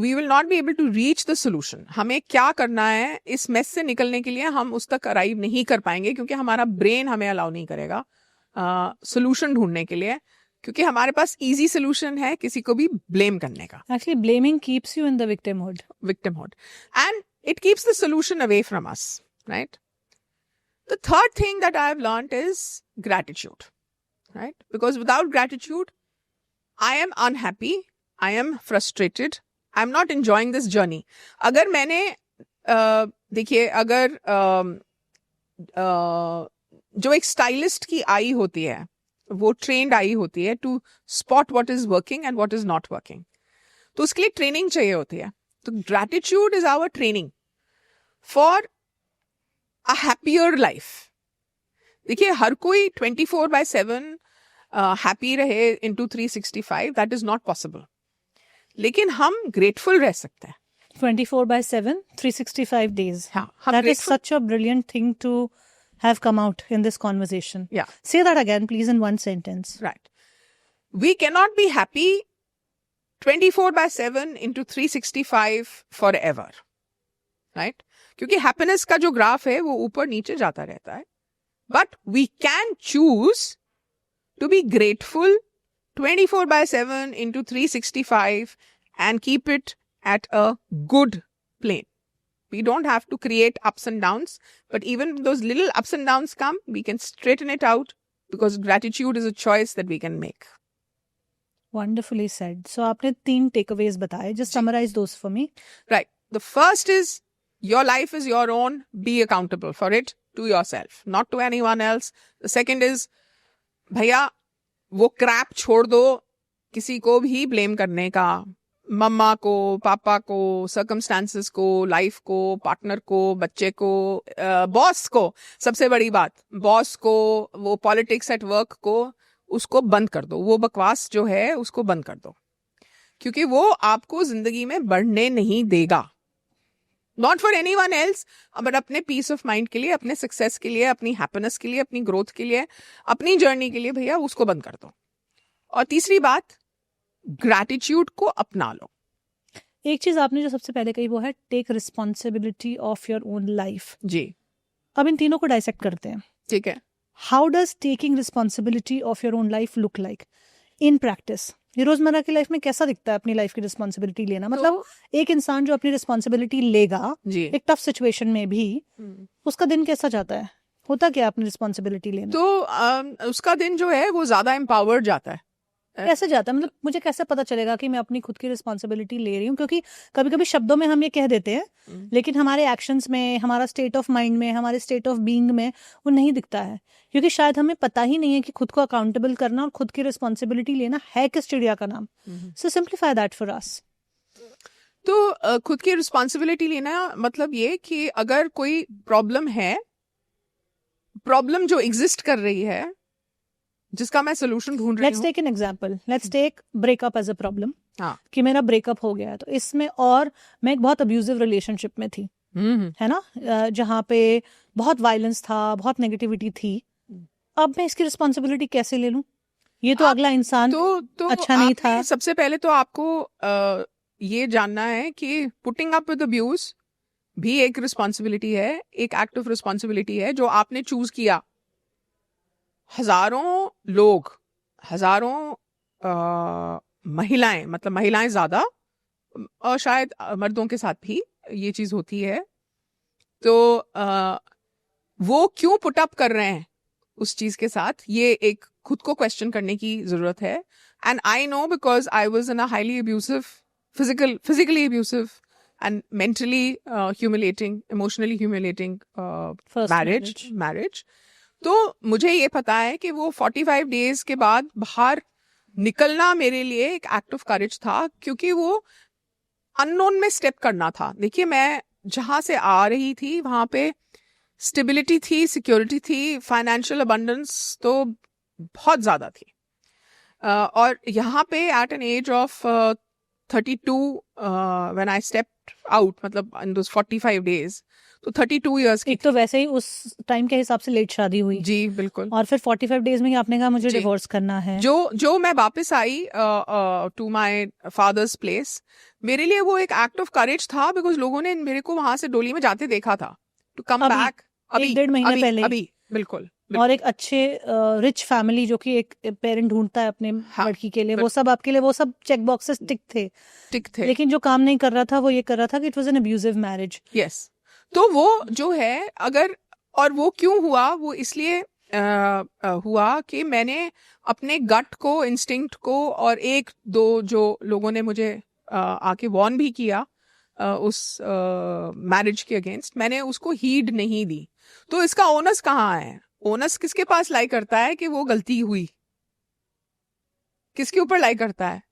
we will not be able to reach the solution. हमें क्या करना है इस mess से निकलने के लिए हम उस तक arrive नहीं कर पाएंगे क्योंकि हमारा brain हमें allow नहीं करेगा solution ढूंढने के लिए, क्योंकि हमारे पास easy solution है किसी को भी blame करने का. Actually, blaming keeps you in the victimhood. And it keeps the solution away from us, right? The third thing that I have learned is gratitude, right? Because without gratitude, I am unhappy, I am frustrated, I am not enjoying this journey. अगर मैंने देखिए अगर जो एक stylist की आई होती है वो ट्रेंड आई होती है to spot what is working and what is not working, तो उसके लिए ट्रेनिंग चाहिए होती है. तो gratitude is our training for a happier life. देखिए हर कोई 24/7 हैप्पी रहे into 365, that is not possible, लेकिन हम ग्रेटफुल रह सकते हैं 24/7 365 days. हाँ, that is such a brilliant thing to have come out in this conversation. Yeah. Say that again, please, in one sentence. Right. We cannot be happy 24/7 into 365 forever. Right? क्योंकि happiness का जो graph है वो ऊपर नीचे जाता रहता है. But we can choose to be grateful 24/7 into 365 and keep it at a good plane. We don't have to create ups and downs, but even when those little ups and downs come, we can straighten it out because gratitude is a choice that we can make. Wonderfully said. So, आपने 3 takeaways बताए. Just summarize those for me. Right. The first is your life is your own. Be accountable for it to yourself, not to anyone else. The second is, भैया वो crap छोड़ दो किसी को भी blame करने का. मम्मा को, पापा को, सर्कमस्टांसेस को, लाइफ को, पार्टनर को, बच्चे को, बॉस को. सबसे बड़ी बात, बॉस को, वो पॉलिटिक्स एट वर्क को, उसको बंद कर दो. वो बकवास जो है उसको बंद कर दो, क्योंकि वो आपको जिंदगी में बढ़ने नहीं देगा. Not for anyone else, but अपने पीस ऑफ माइंड के लिए, अपने सक्सेस के लिए, अपनी हैप्पीनेस के लिए, अपनी ग्रोथ के लिए, अपनी जर्नी के लिए भैया उसको बंद कर दो. और तीसरी बात, ग्रैटिट्यूड को अपना लो. एक चीज आपने जो सबसे पहले कही वो है take responsibility of your own life. जी. अब इन तीनों को डाइसेक्ट करते हैं. ठीक है. How does taking responsibility of your own life look like in practice? ये रोजमर्रा की लाइफ में कैसा दिखता है अपनी लाइफ की रिस्पॉन्सिबिलिटी लेना? मतलब एक इंसान जो अपनी रिस्पॉन्सिबिलिटी लेगा एक टफ सिचुएशन में भी, उसका दिन कैसा जाता है? होता क्या अपनी रिस्पॉन्सिबिलिटी लेना? तो उसका दिन जो है वो ज्यादा एम्पावर्ड जाता है. कैसे जाता है? मतलब मुझे कैसे पता चलेगा कि मैं अपनी खुद की रिस्पॉन्सिबिलिटी ले रही हूँ? क्योंकि कभी कभी शब्दों में हम ये कह देते हैं लेकिन हमारे एक्शंस में, हमारा स्टेट ऑफ माइंड में, हमारे स्टेट ऑफ बीइंग में वो नहीं दिखता है, क्योंकि शायद हमें पता ही नहीं है कि खुद को अकाउंटेबल करना और खुद की रिस्पॉन्सिबिलिटी लेना है किस चिड़िया का नाम. सो सिंप्लीफाई दैट फॉर अस. तो खुद की रिस्पॉन्सिबिलिटी लेना मतलब ये कि अगर कोई प्रॉब्लम है, प्रॉब्लम जो एग्जिस्ट कर रही है, जिसका मैं सोल्यूशन ढूंढ रही हूँ. Let's take an example. Let's take breakup as a problem. हाँ. कि मेरा ब्रेकअप हो गया है, तो इसमें और मैं एक बहुत अब्यूजिव रिलेशनशिप में थी, है ना, जहाँ पे बहुत वायलेंस था, बहुत नेगेटिविटी थी. अब मैं इसकी रिस्पॉन्सिबिलिटी कैसे ले लूं? ये तो अगला इंसान तो अच्छा नहीं था. सबसे पहले तो आपको ये जानना है कि पुटिंग अप विद अब्यूज भी एक रिस्पॉन्सिबिलिटी है, एक एक्ट ऑफ रिस्पॉन्सिबिलिटी है जो आपने चूज किया। हजारों लोग, हजारों महिलाएं, मतलब महिलाएं ज्यादा और शायद मर्दों के साथ भी ये चीज होती है, तो वो क्यों पुट अप कर रहे हैं उस चीज के साथ, ये एक खुद को क्वेश्चन करने की जरूरत है। And I know because I was in a highly abusive, physically abusive and mentally humiliating, emotionally humiliating marriage. तो मुझे ये पता है कि वो 45 days के बाद बाहर निकलना मेरे लिए एक एक्ट ऑफ करेज था, क्योंकि वो अननोन में स्टेप करना था। देखिए, मैं जहां से आ रही थी वहां पे स्टेबिलिटी थी, सिक्योरिटी थी, फाइनेंशियल अबंडेंस तो बहुत ज्यादा थी, और यहाँ पे at an age of 32 when I stepped out, मतलब in those 45 days, तो 32 years की। एक तो वैसे ही उस टाइम के हिसाब से लेट शादी हुई। जी बिल्कुल। और फिर 45 डेज में ही आपने कहा मुझे डिवोर्स करना है। जो मैं वापस आई टू माय फादर्स प्लेस, मेरे लिए वो एक एक्ट ऑफ करेज था, बिकॉज लोगों ने मेरे को वहां से डोली में जाते देखा था। टू कम बैक अभी 1-1.5 महीने पहले, अभी बिल्कुल। और एक अच्छे रिच फैमिली जो कि एक पेरेंट ढूंढता है अपने लड़की के लिए, वो सब आपके लिए, वो सब चेक बॉक्सेस टिक थे। लेकिन जो काम नहीं कर रहा था वो ये कर रहा था कि it was an abusive marriage. Yes. तो वो जो है, अगर, और वो क्यों हुआ, वो इसलिए हुआ कि मैंने अपने गट को, इंस्टिंक्ट को, और एक दो जो लोगों ने मुझे आके वॉर्न भी किया उस मैरिज के अगेंस्ट, मैंने उसको हीड नहीं दी। तो इसका ओनस कहाँ है? ओनस किसके पास लाई करता है कि वो गलती हुई? किसके ऊपर लाई करता है?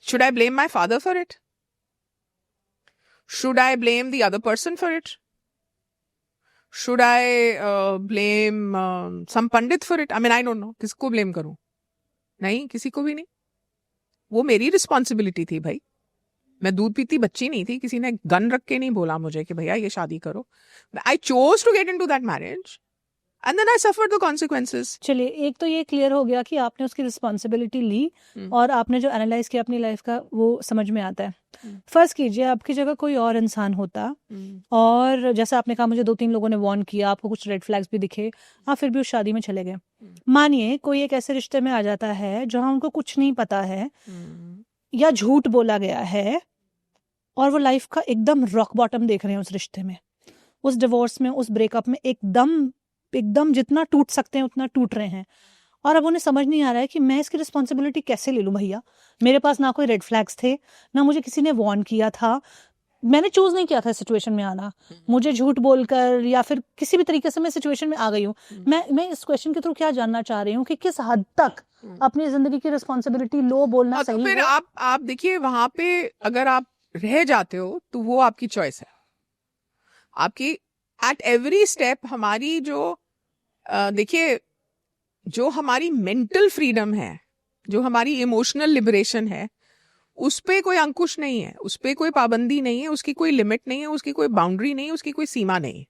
Should I blame my father for it? Should I blame the other person for it? Should I blame some pandit for it? I mean, I don't know किसको ब्लेम करूं। नहीं, किसी को भी नहीं। वो मेरी रिस्पॉन्सिबिलिटी थी भाई। मैं दूध पीती बच्ची नहीं थी, किसी ने गन रख के नहीं बोला मुझे कि भैया ये शादी करो। I chose to get into that marriage and then I suffered the consequences. चलिए, एक तो ये क्लियर हो गया कि आपने उसकी रिस्पॉन्सिबिलिटी ली, और आपने जो एनालाइज किया अपनी लाइफ का वो समझ में आता है। फर्स्ट कीजिए, आपकी जगह कोई और इंसान होता, और जैसे आपने कहा मुझे 2-3 लोगों ने वार्न किया, आपको कुछ रेड फ्लैग्स भी दिखे, आप फिर भी उस शादी में चले गए। मानिए कोई एक ऐसे रिश्ते में आ जाता है जहाँ उनको कुछ नहीं पता है, या झूठ बोला गया है, और वो लाइफ का एकदम रॉक बॉटम देख रहे हैं उस रिश्ते में, उस डिवोर्स में, उस ब्रेकअप में, एकदम जितना टूट सकते हैं उतना टूट रहे हैं, और अब उन्हें समझ नहीं आ रहा है कि मैं इसकी रिस्पॉन्सिबिलिटी कैसे ले लूं। भैया, मेरे पास ना कोई रेड फ्लैग्स थे, ना मुझे किसी ने वार्न किया था, मैंने चूज नहीं किया था सिचुएशन में आना, मुझे झूठ बोलकर या फिर किसी भी तरीके से मैं सिचुएशन में आ गई हूँ। मैं इस क्वेश्चन के थ्रू क्या जानना चाह रही हूँ कि किस हद तक अपनी जिंदगी की रिस्पॉन्सिबिलिटी लो बोलना सही है। फिर आप देखिए, वहां पे अगर आप रह जाते हो तो वो आपकी चॉइस है, आपकी एट एवरी स्टेप। हमारी जो देखिए, जो हमारी मेंटल फ्रीडम है, जो हमारी इमोशनल लिबरेशन है, उस पे कोई अंकुश नहीं है, उस पे कोई पाबंदी नहीं है, उसकी कोई लिमिट नहीं है, उसकी कोई बाउंड्री नहीं है, उसकी कोई सीमा नहीं।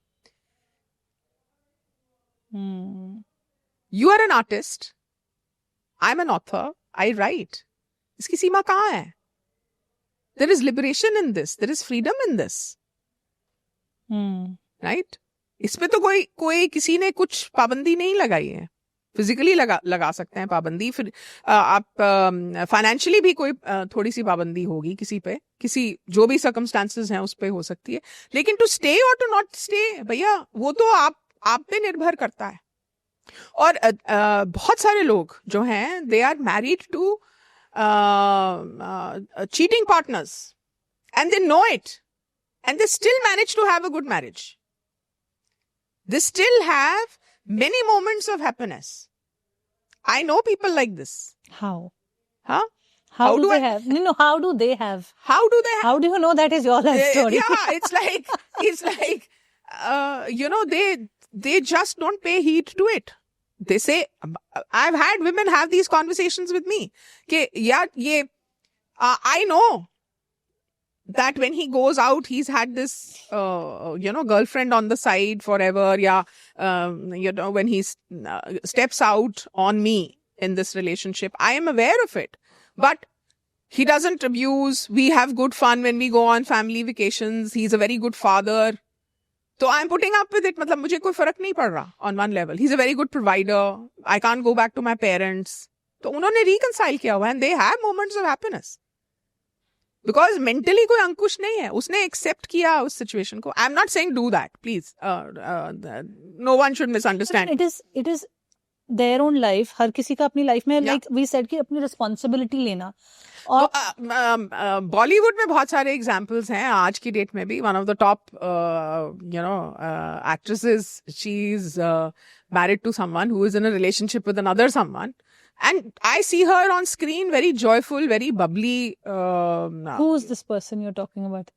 You are an artist, I am an author, I write. इसकी सीमा कहाँ है? There is liberation in this, there is freedom in this, right? इस पे तो कोई किसी ने कुछ पाबंदी नहीं लगाई है। फिजिकली लगा सकते हैं पाबंदी, फिर आप फाइनेंशियली भी कोई थोड़ी सी पाबंदी होगी किसी पे, किसी जो भी सर्कमस्टांसेस हैं उस पे हो सकती है। लेकिन टू स्टे और टू नॉट स्टे, भैया वो तो आप पे निर्भर करता है। और बहुत सारे लोग जो हैं, they are married to cheating partners and they know it, and they still manage to have a good marriage. They still have many moments of happiness. I know people like this. How? Huh? How do they have? No, how do they have? How do they have? How do you know that is your life story? Yeah, it's like, you know, they just don't pay heed to it. They say, I've had women have these conversations with me. कि यार ये, I know that when he goes out, he's had this, girlfriend on the side forever. Yeah. When he steps out on me in this relationship, I am aware of it. But He doesn't abuse. We have good fun when we go on family vacations. He's a very good father. So I'm putting up with it. मतलब मुझे कोई फर्क नहीं पड़ रहा on one level. He's a very good provider. I can't go back to my parents. तो उन्होंने reconcile किया हुआ and they have moments of happiness. Because mentally कोई अंकुश नहीं है. उसने accept किया उस situation को. I'm not saying do that. Please. No one should misunderstand. It is their own life. हर किसी का अपनी life में like we said कि अपनी responsibility लेना. और बॉलीवुड में बहुत सारे एग्जाम्पल्स हैं आज की डेट में भी. One of the top actresses, she is married to someone who is in a relationship with another someone, and I see her on screen very joyful, very bubbly. who is this person you're talking about?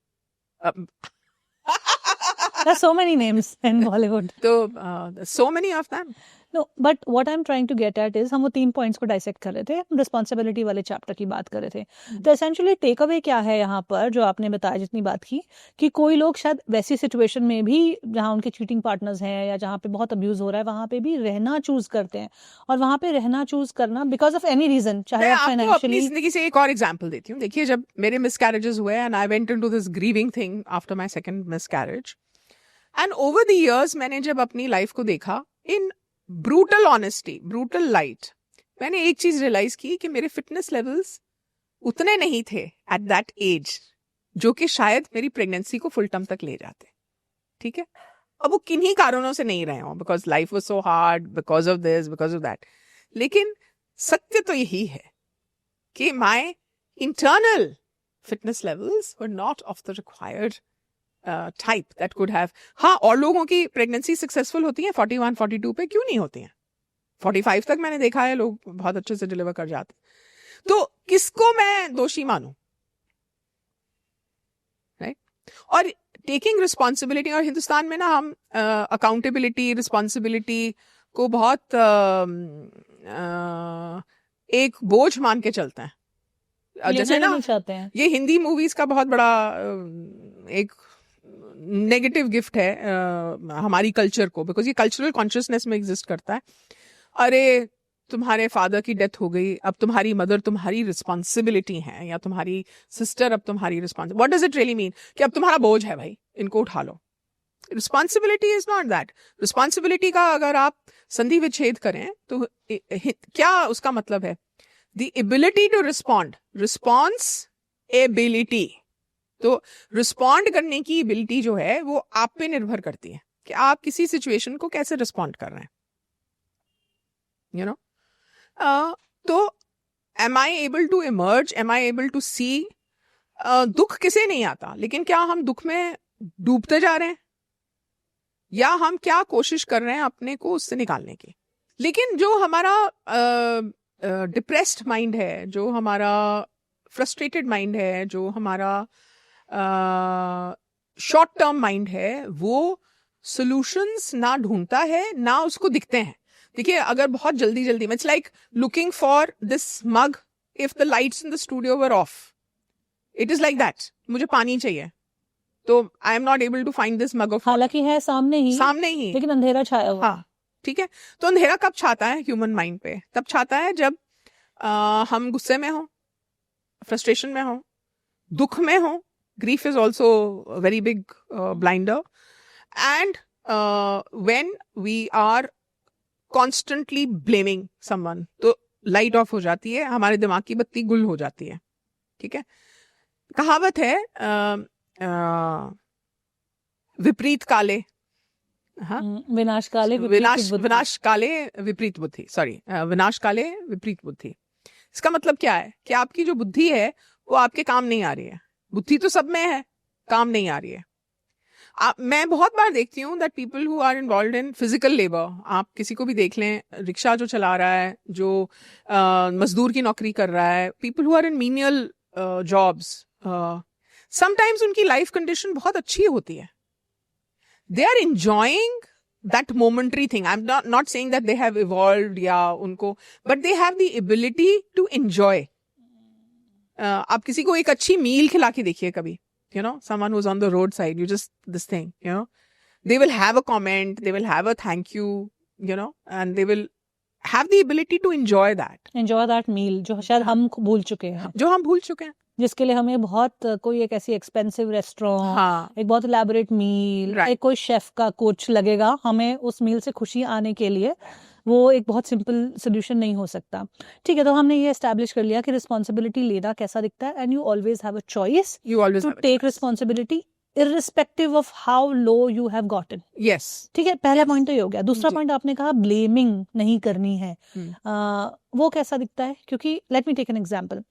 There's so many names in Bollywood. So many of them. No, but what I'm trying to get at is हम वो 3 points को dissect कर रहे थे. हम responsibility वाले chapter की बात कर रहे थे. तो essentially take away क्या है यहाँ पर, जो आपने बताया जितनी बात की, कि कोई लोग शायद वैसी situation में भी जहाँ उनके cheating partners हैं या जहाँ पे बहुत abuse हो रहा है वहाँ पे भी रहना choose करते हैं. और वहाँ पे रहना choose करना because of any reason, चाहे आप financially. अपनी जिंदगी से एक और example देती हूँ. देखिए, जब मेरे miscarriages हुए and I went into this grieving thing after my second miscarriage, and over the years मैंने जब अपनी life को देखा in brutal honesty, brutal light, मैंने एक चीज रियलाइज की कि मेरे फिटनेस लेवल्स उतने नहीं थे एट दैट एज जो कि शायद मेरी प्रेगनेंसी को फुल टर्म तक ले जाते. ठीक है, अब वो किन्हीं कारणों से नहीं रहे हो, because life was so hard, because of this, because of that. लेकिन सत्य तो यही है कि my internal fitness levels were not of the required type that could have. हाँ, और लोगों की प्रेगनेंसी सक्सेसफुल होती है 41, 42 पे, क्यों नहीं होती हैं? 45 तक मैंने देखा है लोग बहुत अच्छे से डिलीवर कर जाते. तो किसको मैं दोषी मानूं? राइट? और टेकिंग रिस्पॉन्सिबिलिटी, और हिंदुस्तान में ना हम अकाउंटेबिलिटी, रिस्पॉन्सिबिलिटी को बहुत एक बोझ मान के चलते हैं. जैसे ना ये हिंदी मूवीज का बहुत बड़ा एक नेगेटिव गिफ्ट है हमारी कल्चर को, बिकॉज ये कल्चरल कॉन्शियसनेस में एग्जिस्ट करता है. अरे तुम्हारे फादर की डेथ हो गई, अब तुम्हारी मदर तुम्हारी रिस्पॉन्सिबिलिटी है, या तुम्हारी सिस्टर अब तुम्हारी responsibility. What does it really mean? कि अब तुम्हारा बोझ है भाई, इनको उठा लो. Responsibility is not that. Responsibility का अगर आप संधि विच्छेद करें तो क्या उसका मतलब है? The ability to respond, response ability. तो रिस्पॉन्ड करने की एबिलिटी जो है वो आप पे निर्भर करती है कि आप किसी सिचुएशन को कैसे रिस्पॉन्ड कर रहे हैं. यू नो, तो am I able to emerge, am I able to see. दुख किसे नहीं आता, लेकिन क्या हम दुख में डूबते जा रहे हैं, या हम क्या कोशिश कर रहे हैं अपने को उससे निकालने की. लेकिन जो हमारा डिप्रेस्ड माइंड है, जो हमारा फ्रस्ट्रेटेड माइंड है, जो हमारा शॉर्ट टर्म माइंड है, वो सॉल्यूशंस ना ढूंढता है ना उसको दिखते हैं. देखिए, अगर बहुत जल्दी जल्दी में, it's like looking for this mug if the lights in the studio were off. It is like that. मुझे पानी चाहिए तो I am not able to find this mug off, हालांकि है सामने ही, लेकिन अंधेरा छाया हुआ. हाँ, ठीक है. तो अंधेरा कब छाता है ह्यूमन माइंड पे? तब छाता है जब हम गुस्से में हो, फ्रस्ट्रेशन में हो, दुख में हो. Grief is also a very big blinder. And when we are constantly blaming someone, तो लाइट ऑफ हो जाती है, हमारे दिमाग की बत्ती गुल हो जाती है. ठीक है. कहावत है विपरीत काले, हाँ, विनाश काले विपरीत बुद्धि. सॉरी, विनाश काले विपरीत बुद्धि. इसका मतलब क्या है? कि आपकी जो बुद्धि है वो आपके काम नहीं आ रही है. बुद्धि तो सब में है, काम नहीं आ रही है. मैं बहुत बार देखती हूँ that people who are involved in physical labour, आप किसी को भी देख लें, रिक्शा जो चला रहा है, जो मजदूर की नौकरी कर रहा है, people who are in menial jobs, sometimes उनकी लाइफ कंडीशन बहुत अच्छी होती है. They are enjoying that momentary thing. I'm not saying that they have evolved, या उनको, but they have the ability to enjoy. आप किसी को एक अच्छी मील खिला के देखिए कभी, you know, someone who's on the roadside, you just, this thing, you know, they will have a comment, they will have a thank you, you know, and they will have the ability to enjoy that मील जो शायद हम भूल चुके हैं, जो हम भूल चुके हैं, जिसके लिए हमें बहुत कोई एक ऐसी एक्सपेंसिव रेस्टोरेंट, हाँ, एक बहुत इलेबोरेट मील, Right. एक कोई शेफ का कुछ लगेगा, हमें उस मील से खुशी आने के लिए वो एक बहुत सिंपल सोल्यूशन नहीं हो सकता. ठीक है, तो हमने ये एस्टैब्लिश कर लिया कि रिस्पॉन्सिबिलिटी लेना कैसा दिखता है, and you always have a choice you always to have a take choice. Responsibility irrespective of how low you have gotten. Yes. ठीक है, पहला पॉइंट तो ये हो गया. दूसरा जी. पॉइंट आपने कहा ब्लेमिंग नहीं करनी है. हम्म. वो कैसा दिखता है? क्योंकि let me take an example.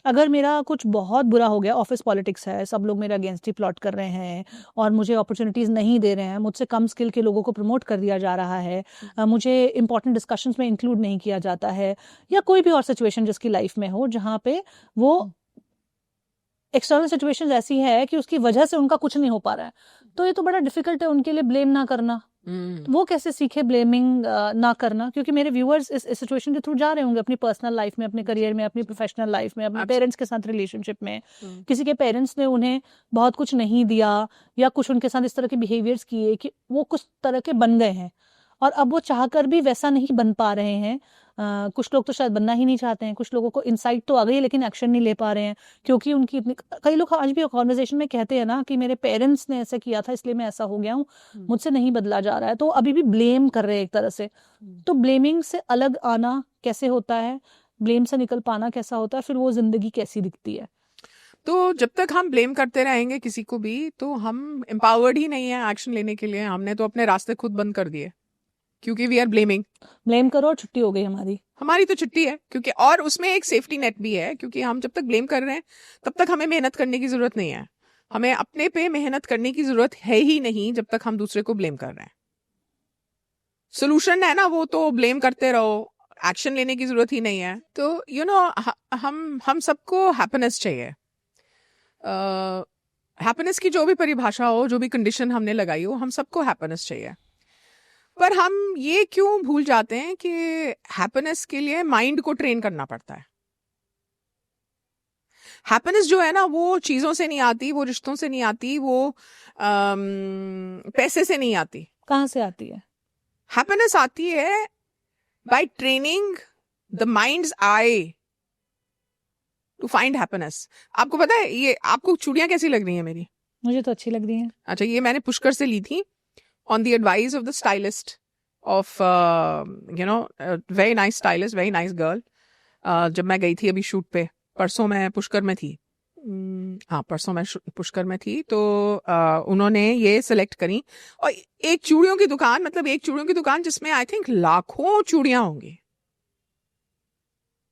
अगर मेरा कुछ बहुत बुरा हो गया, ऑफिस पॉलिटिक्स है, सब लोग मेरे अगेंस्ट ही प्लॉट कर रहे हैं और मुझे अपॉर्चुनिटीज नहीं दे रहे हैं, मुझसे कम स्किल के लोगों को प्रमोट कर दिया जा रहा है, मुझे इंपॉर्टेंट डिस्कशंस में इंक्लूड नहीं किया जाता है, या कोई भी और सिचुएशन जिसकी लाइफ में हो जहाँ पे वो एक्सटर्नल सिचुएशन ऐसी है कि उसकी वजह से उनका कुछ नहीं हो पा रहा है, तो ये तो बड़ा डिफिकल्ट है उनके लिए ब्लेम ना करना. वो कैसे सीखे ब्लेमिंग ना करना? क्योंकि मेरे व्यूअर्स इस सिचुएशन के थ्रू जा रहे होंगे अपनी पर्सनल लाइफ में, अपने करियर में, अपनी प्रोफेशनल लाइफ में, अपने पेरेंट्स के साथ रिलेशनशिप में. किसी के पेरेंट्स ने उन्हें बहुत कुछ नहीं दिया या कुछ उनके साथ इस तरह के बिहेवियर्स किए कि वो कुछ तरह के बन गए हैं और अब वो चाहकर भी वैसा नहीं बन पा रहे हैं. कुछ लोग तो शायद बनना ही नहीं चाहते हैं, कुछ लोगों को इंसाइट तो आ गई है लेकिन एक्शन नहीं ले पा रहे हैं क्योंकि उनकी इतनी, कई लोग आज भी कॉन्वर्सेशन में कहते हैं ना कि मेरे पेरेंट्स ने ऐसा किया था इसलिए मैं ऐसा हो गया हूँ, मुझसे नहीं बदला जा रहा है, तो अभी भी ब्लेम कर रहे हैं एक तरह से. तो ब्लेमिंग से अलग आना कैसे होता है, ब्लेम से निकल पाना कैसा होता है, फिर वो जिंदगी कैसी दिखती है? तो जब तक हम ब्लेम करते रहेंगे किसी को भी, तो हम एम्पावर्ड ही नहीं है एक्शन लेने के लिए. हमने तो अपने रास्ते खुद बंद कर दिए क्योंकि वी आर ब्लेमिंग. ब्लेम करो और छुट्टी हो गई हमारी तो छुट्टी है, क्योंकि और उसमें एक सेफ्टी नेट भी है, क्योंकि हम जब तक ब्लेम कर रहे हैं तब तक हमें मेहनत करने की जरूरत नहीं है. हमें अपने पे मेहनत करने की जरूरत है ही नहीं जब तक हम दूसरे को ब्लेम कर रहे हैं. सोल्यूशन है ना वो, तो ब्लेम करते रहो, एक्शन लेने की जरूरत ही नहीं है. तो यू नो हम सबको हैप्पीनेस चाहिए. हैप्पीनेस की जो भी परिभाषा हो, जो भी कंडीशन हमने लगाई हो, हम सबको हैप्पीनेस चाहिए. पर हम ये क्यों भूल जाते हैं कि हैप्पीनेस के लिए माइंड को ट्रेन करना पड़ता है. हैप्पीनेस जो है ना, वो चीजों से नहीं आती, वो रिश्तों से नहीं आती, वो पैसे से नहीं आती. कहाँ से आती है? हैप्पीनेस आती है by training the mind's eye to find happiness. आपको पता है, ये आपको चूड़ियां कैसी लग रही हैं मेरी? मुझे तो अच्छी लग रही है. अच्छा, ये मैंने पुष्कर से ली थी on the advice of the stylist of very nice stylist, very nice girl. जब मैं गई थी अभी शूट पे, परसों मैं पुष्कर में थी. हाँ, परसों मैं पुष्कर में थी, तो उन्होंने ये सेलेक्ट करी. और एक चूड़ियों की दुकान, मतलब एक चूड़ियों की दुकान जिसमें आई थिंक लाखों चूड़ियां होंगी.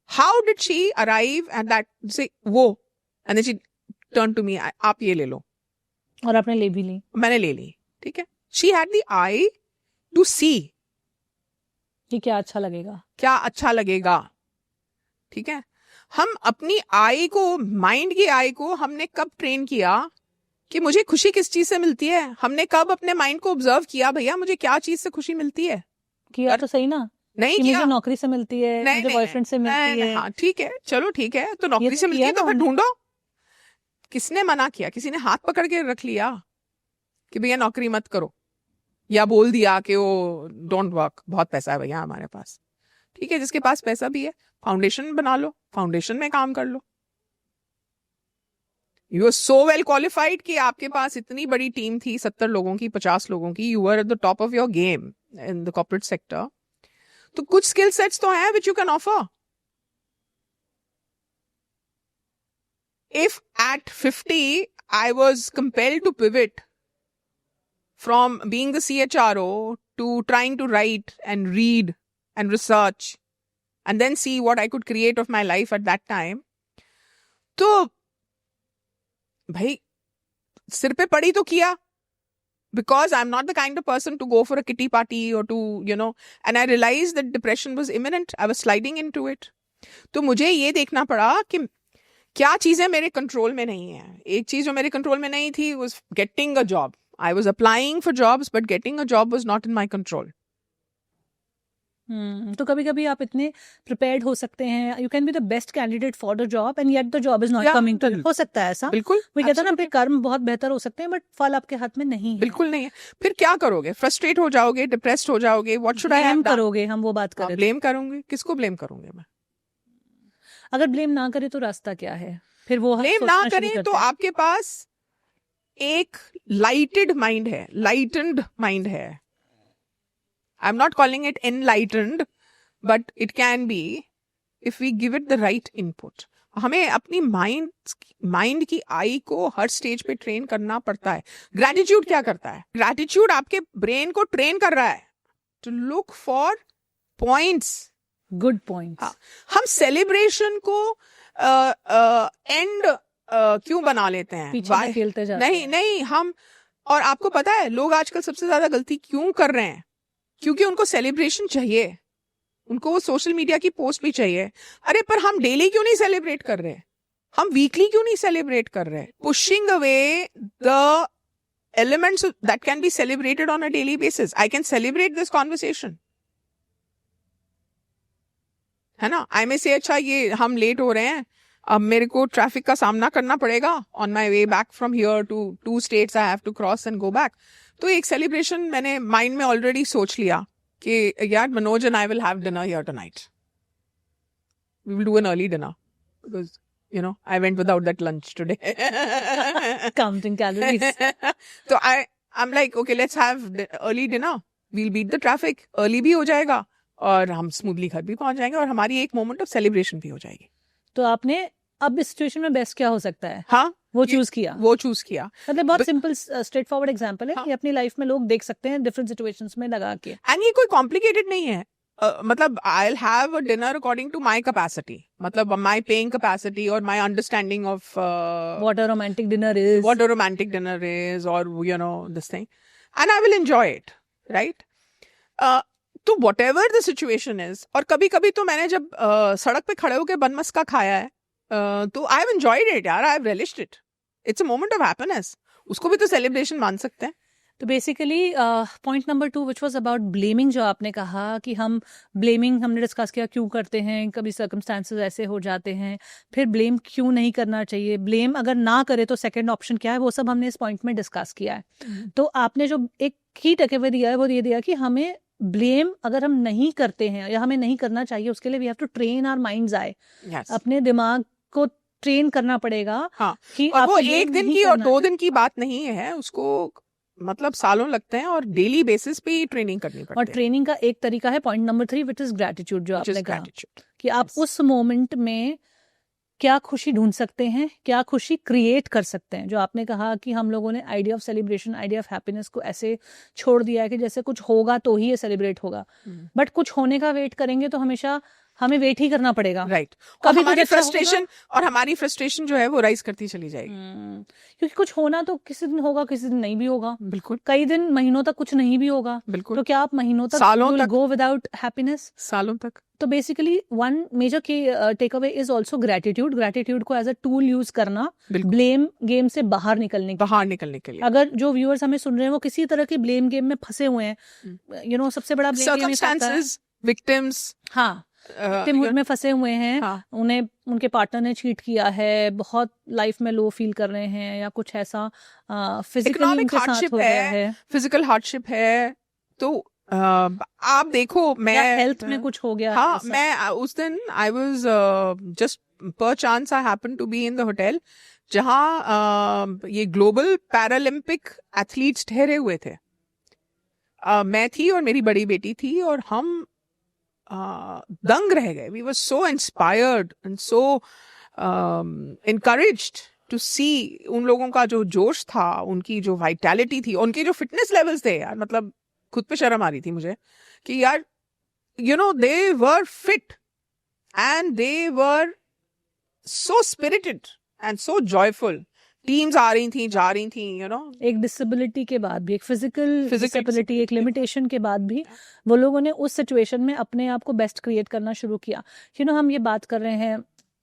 How did she arrive at that से वो, and then she turn to me, आप ये ले लो. और आपने ले भी ली? मैंने ले ली. ठीक है. She had the eye to see कि क्या अच्छा लगेगा, क्या अच्छा लगेगा. ठीक है. हम अपनी आई को, माइंड की आई को हमने कब ट्रेन किया कि मुझे खुशी किस चीज से मिलती है? हमने कब अपने माइंड को ऑब्जर्व किया, भैया मुझे क्या चीज से खुशी मिलती है? किया तो सही ना? नहीं किया. मुझे नौकरी से मिलती है, मुझे बॉयफ्रेंड से मिलती है. हाँ ठीक है, चलो ठीक है, तो नौकरी से मिलती है तो फिर ढूंढो. किसने मना किया? किसी ने हाथ पकड़ के रख लिया कि भैया नौकरी मत करो, या बोल दिया कि वो डोंट वर्क, बहुत पैसा है भैया हमारे पास. ठीक है, जिसके पास पैसा भी है, फाउंडेशन बना लो, फाउंडेशन में काम कर लो. You are so well qualified कि आपके पास इतनी बड़ी टीम थी, 70 लोगों की, 50 लोगों की. You are at the top of your game in the corporate sector. तो कुछ स्किल सेट्स तो हैं which you can offer. If at 50 I was compelled to pivot from being the CHRO to trying to write and read and research and then see what I could create of my life at that time. तो भाई सिर पे पड़ी तो किया, because I'm not the kind of person to go for a kitty party or to, and I realized that depression was imminent. I was sliding into it. तो मुझे ये देखना पड़ा कि क्या चीजें मेरे कंट्रोल में नहीं है. एक चीज जो मेरे कंट्रोल में नहीं थी was getting a job. I was applying for jobs, but getting a job was not in my control. तो कभी कभी आप इतने प्रिपेयर्ड हो सकते हैं, you can be the best candidate for the job and yet the job is not Yeah, coming to you, हो सकता है ऐसा, बिल्कुल वो कहते हैं ना आपके कर्म बहुत बेहतर हो सकते हैं बट फल आपके हाथ में नहीं है, बिल्कुल नहीं है। फिर क्या करोगे? फ्रस्ट्रेट हो जाओगे, डिप्रेस्ड हो जाओगे, what should I have blame done? करोगे, हम वो बात करें, ब्लेम करूंगी, किसको ब्लेम करूंगी मैं? अगर ब्लेम ना करे तो रास्ता क्या है? फिर वो ब्लेम सोचना ना शुरू करें करते तो हैं। आपके पास एक लाइटेड माइंड है, लाइटेंड माइंड है। I am not calling it enlightened, but it can be if we give it the right input. हमें अपनी माइंड की आई को हर स्टेज पे ट्रेन करना पड़ता है। ग्रैटिट्यूड क्या करता है? ग्रैटिट्यूड आपके ब्रेन को ट्रेन कर रहा है to look for points, good points. हाँ, हम सेलिब्रेशन को एंड क्यों बना लेते हैं? पीछे Why? धकेलते जाते नहीं हैं। नहीं, हम, और आपको पता है लोग आजकल सबसे ज्यादा गलती क्यों कर रहे हैं? क्योंकि उनको सेलिब्रेशन चाहिए, उनको वो सोशल मीडिया की पोस्ट भी चाहिए। अरे पर हम डेली क्यों नहीं सेलिब्रेट कर रहे? हम वीकली क्यों नहीं सेलिब्रेट कर रहे? Pushing away the elements that can be celebrated on a daily basis. I can celebrate this conversation, है ना? आई में से अच्छा ये हम लेट हो रहे हैं, अब मेरे को ट्रैफिक का सामना करना पड़ेगा on my way back from here to 2 states, I have to cross and go back. तो एक सेलिब्रेशन मैंने माइंड में ऑलरेडी सोच लिया कि यार Manoj and I will have dinner here tonight, we will do an early dinner because you know I went without that lunch today. Counting calories. So I'm like okay, let's have early dinner, we'll beat the traffic, early भी हो जाएगा और हम smoothly घर भी पहुंच जाएंगे और हमारी एक मोमेंट ऑफ सेलिब्रेशन भी हो जाएगी। तो आपने अब इस सिचुएशन में बेस्ट क्या हो सकता है, हाँ, वो चूज किया। वो चूज किया। मतलब बहुत सिंपल स्ट्रेट फॉरवर्ड एग्जांपल है हाँ। कि अपनी लाइफ में लोग देख सकते हैं डिफरेंट सिचुएशंस में लगा के। एंड ये कोई कॉम्प्लिकेटेड नहीं है। मतलब I will have a dinner according to my capacity, मतलब माई पेइंग कैपेसिटी और my understanding of what a romantic dinner is, what a romantic dinner is, or you know this thing, and I will enjoy it, right? तो whatever the situation is, और कभी कभी तो मैंने जब सड़क पे खड़े होकर बनमस्का खाया है तो I have enjoyed it यार, I have relished it. It's a moment of happiness. उसको भी तो celebration मान सकते हैं। तो basically point number 2 which was about blaming, जो आपने कहा कि हम ब्लेमिंग हमने डिस्कस किया क्यों करते हैं, कभी सर्कमस्टांसेस ऐसे हो जाते हैं, फिर ब्लेम क्यों नहीं करना चाहिए, ब्लेम अगर ना करे तो सेकंड ऑप्शन क्या है, वो सब हमने इस पॉइंट में डिस्कस किया है। तो आपने जो एक की टेकअवे दिया है वो ये दिया कि हमें ब्लेम अगर हम नहीं करते हैं या हमें नहीं करना चाहिए, उसके लिए we have to train our mind's eye, Yes. अपने दिमाग को ट्रेन करना पड़ेगा। हाँ, कि और वो आपको एक blame दिन नहीं की और करना 2 है। दिन की बात नहीं है, उसको मतलब सालों लगते हैं और डेली बेसिस पे ट्रेनिंग करनी पड़ती और है। ट्रेनिंग का एक तरीका है point number 3 which is gratitude, जो Which is आपने कहा gratitude. कि आप Yes. उस मोमेंट में क्या खुशी ढूंढ सकते हैं, क्या खुशी क्रिएट कर सकते हैं। जो आपने कहा कि हम लोगों ने idea of celebration, idea of happiness को ऐसे छोड़ दिया है कि जैसे कुछ होगा तो ही ये सेलिब्रेट होगा, बट कुछ होने का वेट करेंगे तो हमेशा हमें वेट ही करना पड़ेगा। राइट, कभी और हमारी कुछ अच्छा फ्रस्ट्रेशन और हमारी फ्रस्ट्रेशन जो है वो राइज करती चली जाएगी। क्योंकि कुछ होना तो किसी दिन होगा, किसी दिन नहीं भी होगा, बिल्कुल कई दिन महीनों तक कुछ नहीं भी होगा। बिल्कुल, तो क्या आप महीनों तक सालों तक। Go without happiness? सालों तक। तो basically one major takeaway is also gratitude. Gratitude को एज अ टूल यूज करना बिल्कुल। ब्लेम गेम से बाहर निकलने के। बाहर निकलने के लिए अगर जो व्यूअर्स हमें सुन रहे हैं वो किसी तरह के ब्लेम गेम में फंसे हुए हैं, यू नो, सबसे बड़ा ब्लेम गेम सर्कमस्टेंसेस, विक्टिम्स, हाँ, विक्टिमहुड में फंसे हुए हैं, हाँ, उन्हें उनके पार्टनर ने चीट किया है, बहुत लाइफ में लो फील कर रहे हैं, या कुछ ऐसा फिजिकली इकोनॉमिक उनके साथ हार्डशिप हो गया है, है, फिजिकल हार्डशिप है, तो आप देखो या मैं हेल्थ में कुछ हो गया हाँ, ऐसा। मैं उस दिन I was just per chance I happen to be in the hotel जहाँ ये ग्लोबल पैरालंपिक एथलीट्स ठहरे हुए थे। मैं थी और मेरी बड़ी बेटी थी और हम दंग रह गए। We were so inspired and so encouraged to see उन लोगों का जो जोश था, उनकी जो वाइटैलिटी थी, उनके जो फिटनेस लेवल्स थे यार, मतलब खुद पे शर्म आ रही थी मुझे कि यार you know they were fit and they were so spirited and so joyful. Teams आ रही थी, जा रही थी, यू नो, एक डिसेबिलिटी के बाद भी, एक फिजिकल Physical डिसेबिलिटी, एक लिमिटेशन के बाद भी वो लोगों ने उस सिचुएशन में अपने आप को बेस्ट क्रिएट करना शुरू किया। यू नो, हम ये बात कर रहे हैं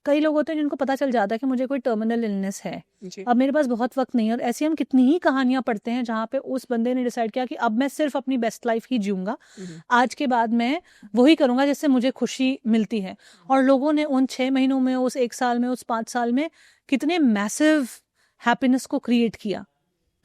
कई लोग होते हैं जिनको पता चल जाता है कि मुझे कोई टर्मिनल इलनेस है, जी। अब मेरे पास बहुत वक्त नहीं है, और ऐसी हम कितनी ही कहानियां पढ़ते हैं जहाँ पे उस बंदे ने डिसाइड किया कि अब मैं सिर्फ अपनी बेस्ट लाइफ ही जीऊंगा, आज के बाद मैं वही करूंगा जिससे मुझे खुशी मिलती है। और लोगों ने उन 6 महीनों में, उस 1 साल में, उस 5 साल में कितने मैसिव हैप्पीनेस को क्रिएट किया।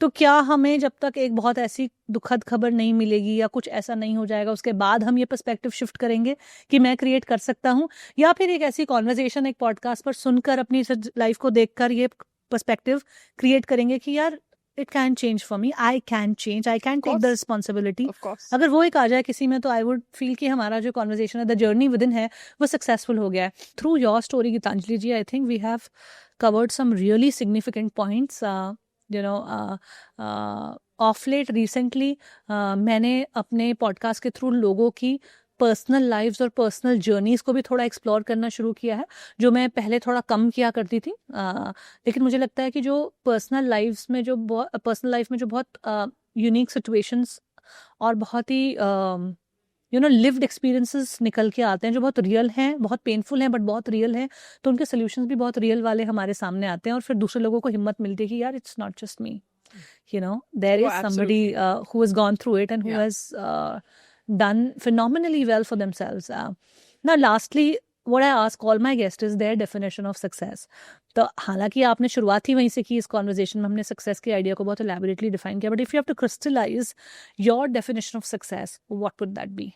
तो क्या हमें जब तक एक बहुत ऐसी दुखद खबर नहीं मिलेगी या कुछ ऐसा नहीं हो जाएगा, उसके बाद हम ये पर्सपेक्टिव शिफ्ट करेंगे कि मैं क्रिएट कर सकता हूँ, या फिर एक ऐसी कॉन्वर्जेशन एक पॉडकास्ट पर सुनकर अपनी लाइफ को देखकर ये पर्सपेक्टिव क्रिएट करेंगे कि यार it can change for me, I can change, I can take the responsibility. Of course. अगर वो एक आ जाए किसी में, तो आई वुड फील कि हमारा जो कॉन्वर्जेशन है, द जर्नी विद इन है, वो सक्सेसफुल हो गया है। Through your story Geetanjali ji, I think we have covered some really significant points. Of late recently मैंने अपने पॉडकास्ट के थ्रू लोगों की पर्सनल लाइव्स और पर्सनल जर्नीज को भी थोड़ा एक्सप्लोर करना शुरू किया है, जो मैं पहले थोड़ा कम किया करती थी। लेकिन मुझे लगता है कि जो पर्सनल लाइफ में जो बहुत यूनिक सिचुएशंस और बहुत ही लिव्ड एक्सपीरियंसेस निकल के आते हैं, जो बहुत रियल हैं, बहुत पेनफुल हैं बट बहुत रियल हैं, तो उनके सोल्यूशंस भी बहुत रियल वाले हमारे सामने आते हैं, और फिर दूसरे लोगों को हिम्मत मिलती है कि यार it's not just me, there is somebody who has gone through it and who has done phenomenally well for themselves. Now lastly, what I ask all my guests is their definition of success. तो हालांकि आपने शुरुआत ही वहीं से की, इस conversation में हमने सक्सेस के आइडिया को बहुत एलैबोरेटली डिफाइन किया, but if you have to crystallise your definition of success, what would that be?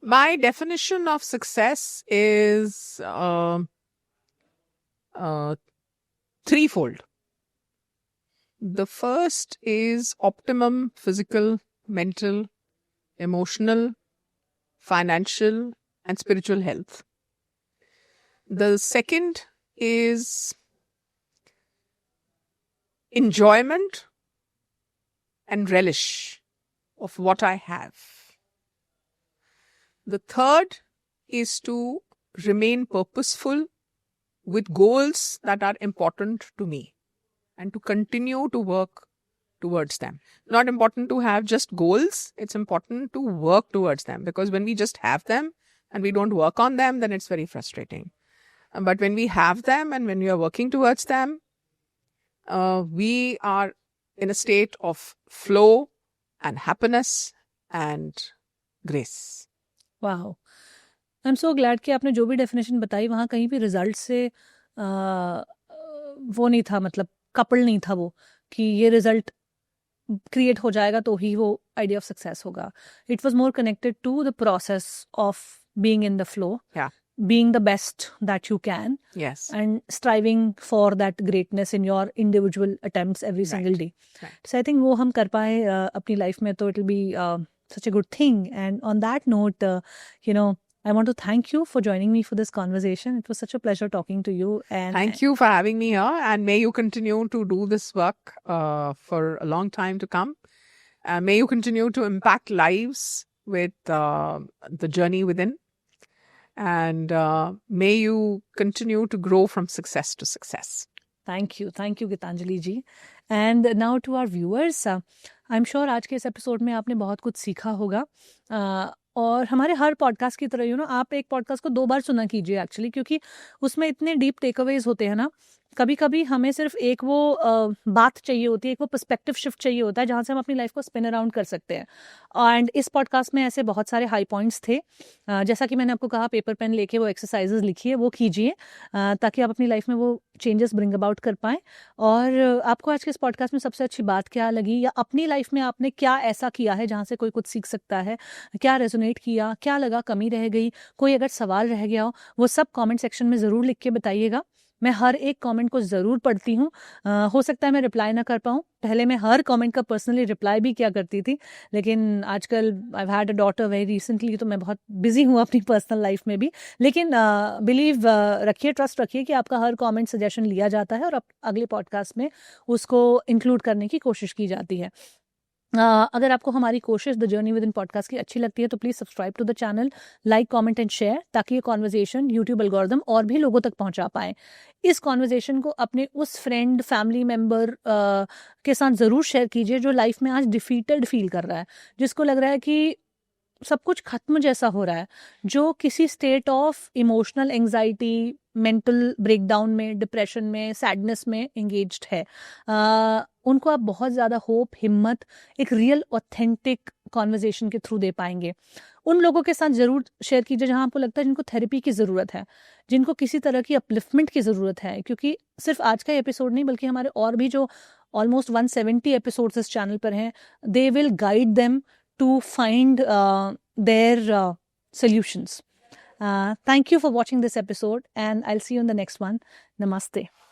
My definition of success is threefold. The first is optimum physical, mental, emotional, financial, and spiritual health. The second is enjoyment and relish of what I have. The third is to remain purposeful with goals that are important to me and to continue to work towards them. Not important to have just goals, it's important to work towards them, because when we just have them and we don't work on them, then it's very frustrating. But when we have them and when we are working towards them, we are in a state of flow and happiness and grace. वाह, I am so glad कि आपने जो भी definition बताई वहाँ कहीं भी result से वो नहीं था, मतलब कपल नहीं था वो कि ये रिजल्ट क्रिएट हो जाएगा तो ही वो आइडिया ऑफ सक्सेस होगा. It was more connected to the process of being in the flow, being the best that you can, yes, and striving for that greatness in your individual attempts every single day. So I think वो हम कर पाए अपनी life में, तो it will be such a good thing. And on that note, I want to thank you for joining me for this conversation. It was such a pleasure talking to you. And thank you for having me here, and may you continue to do this work for a long time to come. May you continue to impact lives with the journey within. And may you continue to grow from success to success. Thank you, Gitanjali ji. And now to our viewers, I'm sure आज के इस episode में आपने बहुत कुछ सीखा होगा, और हमारे हर पॉडकास्ट की तरह आप एक पॉडकास्ट को 2 बार सुना कीजिए एक्चुअली, क्योंकि उसमें इतने डीप टेकअवेज होते हैं ना. कभी कभी हमें सिर्फ एक वो बात चाहिए होती है, एक वो पर्सपेक्टिव शिफ्ट चाहिए होता है जहाँ से हम अपनी लाइफ को स्पिन अराउंड कर सकते हैं. एंड इस पॉडकास्ट में ऐसे बहुत सारे हाई पॉइंट्स थे. जैसा कि मैंने आपको कहा, पेपर पेन लेके वो एक्सरसाइजेज लिखिए, वो कीजिए, ताकि आप अपनी लाइफ में वो चेंजेस ब्रिंग अबाउट कर पाएँ. और आपको आज के इस पॉडकास्ट में सबसे अच्छी बात क्या लगी, या अपनी लाइफ में आपने क्या ऐसा किया है जहाँ से कोई कुछ सीख सकता है, क्या रेजोनेट किया, क्या लगा कमी रह गई, कोई अगर सवाल रह गया हो, वो सब कमेंट सेक्शन में ज़रूर लिख के बताइएगा. मैं हर एक कमेंट को ज़रूर पढ़ती हूँ. हो सकता है मैं रिप्लाई ना कर पाऊँ. पहले मैं हर कमेंट का पर्सनली रिप्लाई भी किया करती थी, लेकिन आजकल I had a daughter very recently, तो मैं बहुत बिजी हूँ अपनी पर्सनल लाइफ में भी. लेकिन बिलीव रखिए, ट्रस्ट रखिए कि आपका हर कमेंट सजेशन लिया जाता है और अगले पॉडकास्ट में उसको इंक्लूड करने की कोशिश की जाती है. अगर आपको हमारी कोशिश the journey within podcast की अच्छी लगती है, तो please subscribe to the channel, like, comment and share, ताकि ये कॉन्वर्जेशन यूट्यूब एल्गोरिदम और भी लोगों तक पहुंचा पाए. इस कॉन्वर्जेशन को अपने उस फ्रेंड, फैमिली मेम्बर के साथ ज़रूर शेयर कीजिए जो लाइफ में आज डिफीटेड फील कर रहा है, जिसको लग रहा है कि सब कुछ खत्म जैसा हो रहा है, जो किसी state of emotional anxiety, mental breakdown में, डिप्रेशन में, सैडनेस में एंगेज्ड है, उनको आप बहुत ज़्यादा होप, हिम्मत एक रियल ऑथेंटिक कॉन्वर्जेशन के थ्रू दे पाएंगे। उन लोगों के साथ ज़रूर शेयर कीजिए जहाँ आपको लगता है जिनको थेरेपी की ज़रूरत है, जिनको किसी तरह की अपलिफ्टमेंट की ज़रूरत है, क्योंकि सिर्फ आज का एपिसोड नहीं बल्कि हमारे और भी जो ऑलमोस्ट 170 एपिसोड्स इस चैनल पर हैं, they will guide them to find their solutions. Thank you for watching this episode, and I'll see you in the next one. Namaste.